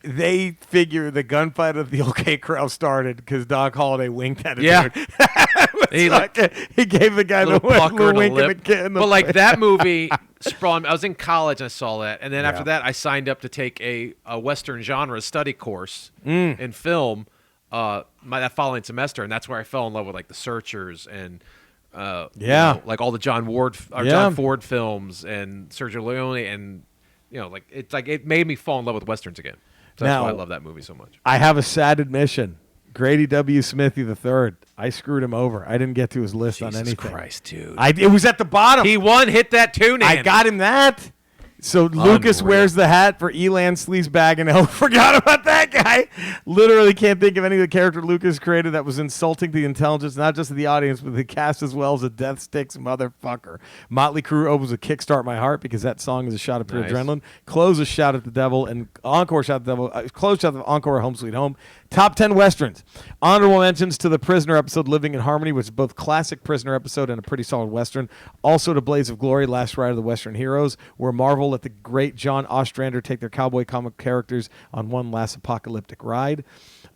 figure the gunfight of the OK Corral started because Doc Holliday winked at it. Yeah. He gave the guy the Little pucker little in the wink lip. in the But like face. that movie, spawned. I was in college and I saw that, and then Yeah. after that, I signed up to take a Western genre study course Mm. in film. That following semester, and that's where I fell in love with like The Searchers and like all the John Ford films and Sergio Leone, and it made me fall in love with Westerns again. So that's Now- why I love that movie so much. I have a sad admission. Grady W. Smithy III. I screwed him over. I didn't get to his list on Jesus anything. Christ, dude! It was at the bottom. He won. Hit that tune in. I got him that. So Lucas Unreal. wears the hat for Elan Sleazebag, and I forgot about that guy. Literally can't think of any of the character Lucas created that was insulting to the intelligence, not just of the audience, but the cast as well as a Death Sticks motherfucker. Motley Crue opens with Kickstart My Heart because that song is a shot of pure Nice. adrenaline. Close a Shout at the Devil, and Encore Shout at the Devil. Close Shout at the Encore Home Sweet Home. Top 10 Westerns. Honorable mentions to the Prisoner episode Living in Harmony, which is both classic Prisoner episode and a pretty solid Western. Also to Blaze of Glory, Last Ride of the Western Heroes, where Marvel let the great John Ostrander take their cowboy comic characters on one last apocalyptic ride.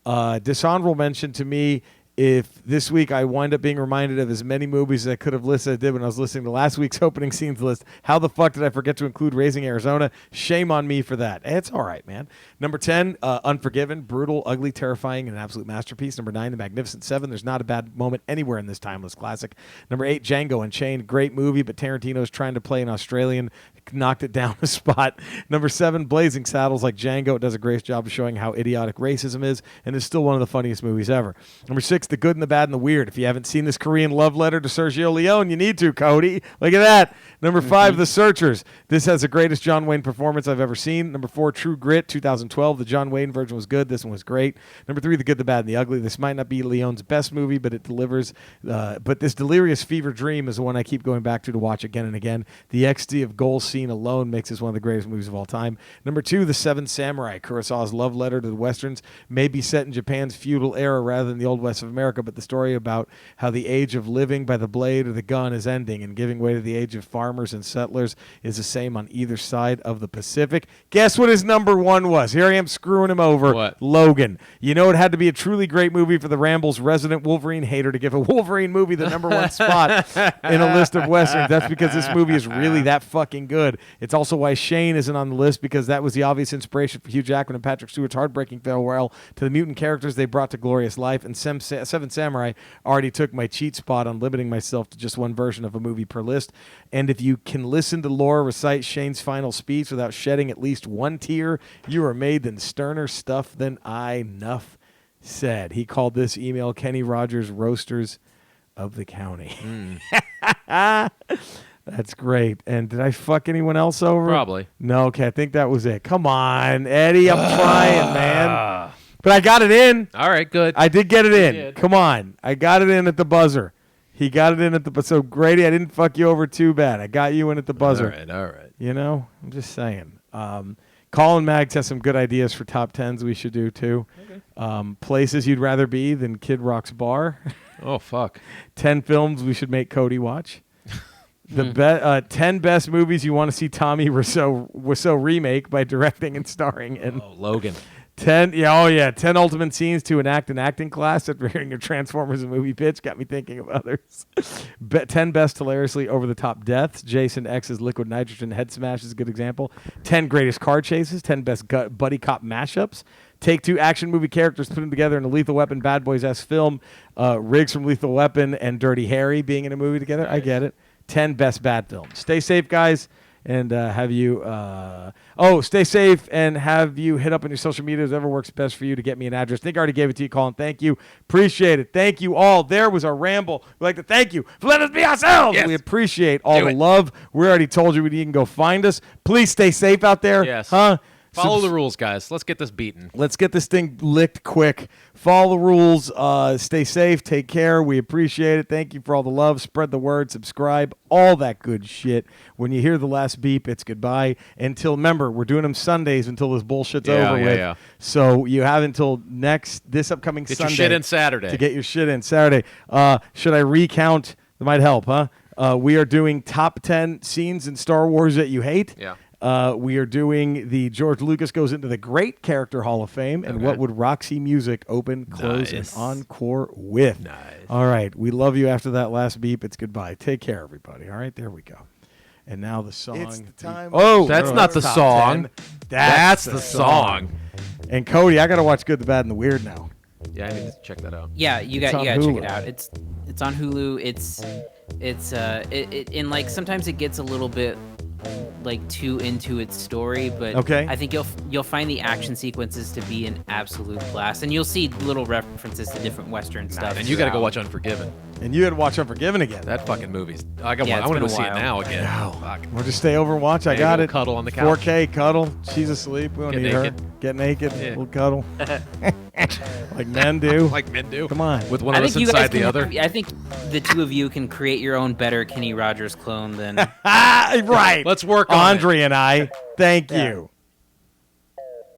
Dishonorable mention to me, if this week I wind up being reminded of as many movies as I could have listed I did when I was listening to last week's opening scenes list. How the fuck did I forget to include Raising Arizona? Shame on me for that. It's all right, man. Number 10, Unforgiven, brutal, ugly, terrifying, and an absolute masterpiece. Number 9, The Magnificent Seven. There's not a bad moment anywhere in this timeless classic. Number 8, Django Unchained, great movie, but Tarantino's trying to play an Australian, knocked it down a spot. Number 7, Blazing Saddles, like Django. It does a great job of showing how idiotic racism is, and is still one of the funniest movies ever. Number 6, The Good and the Bad and the Weird. If you haven't seen this Korean love letter to Sergio Leone, you need to, Cody. Look at that. Number 5, The Searchers. This has the greatest John Wayne performance I've ever seen. Number 4, True Grit, 2012. The John Wayne version was good. This one was great. Number 3, The Good, the Bad, and the Ugly. This might not be Leone's best movie, but it delivers. But this delirious fever dream is the one I keep going back to watch again and again. The ecstasy of goal scene alone makes this one of the greatest movies of all time. Number 2, The Seven Samurai. Kurosawa's love letter to the Westerns may be set in Japan's feudal era rather than the old West of America, but the story about how the age of living by the blade or the gun is ending and giving way to the age of farmers and settlers is the same on either side of the Pacific. Guess what his number 1 was? Here I am screwing him over. What? Logan. You know, it had to be a truly great movie for the Ramble's resident Wolverine hater to give a Wolverine movie the number 1 spot in a list of Westerns. That's because this movie is really that fucking good. It's also why Shane isn't on the list, because that was the obvious inspiration for Hugh Jackman and Patrick Stewart's heartbreaking farewell to the mutant characters they brought to glorious life, and Seven Samurai already took my cheat spot on limiting myself to just one version of a movie per list. And if you can listen to Laura recite Shane's final speech without shedding at least one tear, you are made than sterner stuff than I. Nuff said. He called this email Kenny Rogers Roasters of the County. That's great. And did I fuck anyone else over? Probably. No, okay. I think that was it. Come on, Eddie. I'm trying, man. But I got it in. All right, good. I did get it in. did. Come on. I got it in at the buzzer. He got it in at the so Grady, I didn't fuck you over too bad. I got you in at the buzzer. All right. You know, I'm just saying. Colin Maggs has some good ideas for top 10s we should do too. Okay. Places you'd rather be than Kid Rock's bar. Oh, fuck. 10 films we should make Cody watch. The 10 best movies you want to see Tommy Wiseau remake by directing and starring in. Oh, Logan. 10 ultimate scenes to enact an acting class after hearing your Transformers movie pitch got me thinking of others. 10 best hilariously over the top deaths. Jason X's Liquid Nitrogen head smash is a good example. 10 greatest car chases. 10 best buddy cop mashups. Take 2 action movie characters, put them together in a Lethal Weapon Bad Boys-esque film. Riggs from Lethal Weapon and Dirty Harry being in a movie together. Nice. I get it. 10 best bad films. Stay safe, guys. And stay safe and have you hit up on your social media, whatever works best for you to get me an address. I think I already gave it to you, Colin. Thank you. Appreciate it. Thank you all. There was our ramble. We'd like to thank you for letting us be ourselves. Yes. We appreciate all the love. We already told you where you can go find us. Please stay safe out there. Yes. Huh? Follow the rules, guys. Let's get this beaten. Let's get this thing licked quick. Follow the rules. Stay safe. Take care. We appreciate it. Thank you for all the love. Spread the word. Subscribe. All that good shit. When you hear the last beep, it's goodbye. Remember, we're doing them Sundays until this bullshit's over with. Yeah. So you have until this upcoming Get Sunday. your shit in Saturday. To get your shit in Saturday. Should I recount? That might help, huh? We are doing top 10 scenes in Star Wars that you hate. Yeah. We are doing the George Lucas goes into the Great Character Hall of Fame, and what would Roxy Music open, close, and encore with? Nice. All right. We love you after that last beep. It's goodbye. Take care, everybody. All right. There we go. And now the song. It's the time. Oh, That's not the top song. 10. That's the song. And Cody, I got to watch Good, the Bad, and the Weird now. Yeah, I need to check that out. Yeah, you got on to check Hulu. it out. It's on Hulu. It's and like sometimes it gets a little bit like too into its story, but Okay. I think you'll find the action sequences to be an absolute blast, and you'll see little references to different Western stuff. And you got to go throughout. watch Unforgiven. And you had to watch Unforgiven again. That fucking movie's. I Yeah, it's want to been go a see it while. now again. Wow. Fuck. We'll just stay over and watch. I Yeah, got we'll it. cuddle on the couch. 4K cuddle. She's asleep. We don't Get need naked. her. Get naked. Yeah. We'll cuddle. Like men do. Like men do. Come on. With one I of us think you guys inside the can other. I think the two of you can create your own better Kenny Rogers clone than. Right. Let's work on it. Andre and I. Thank you.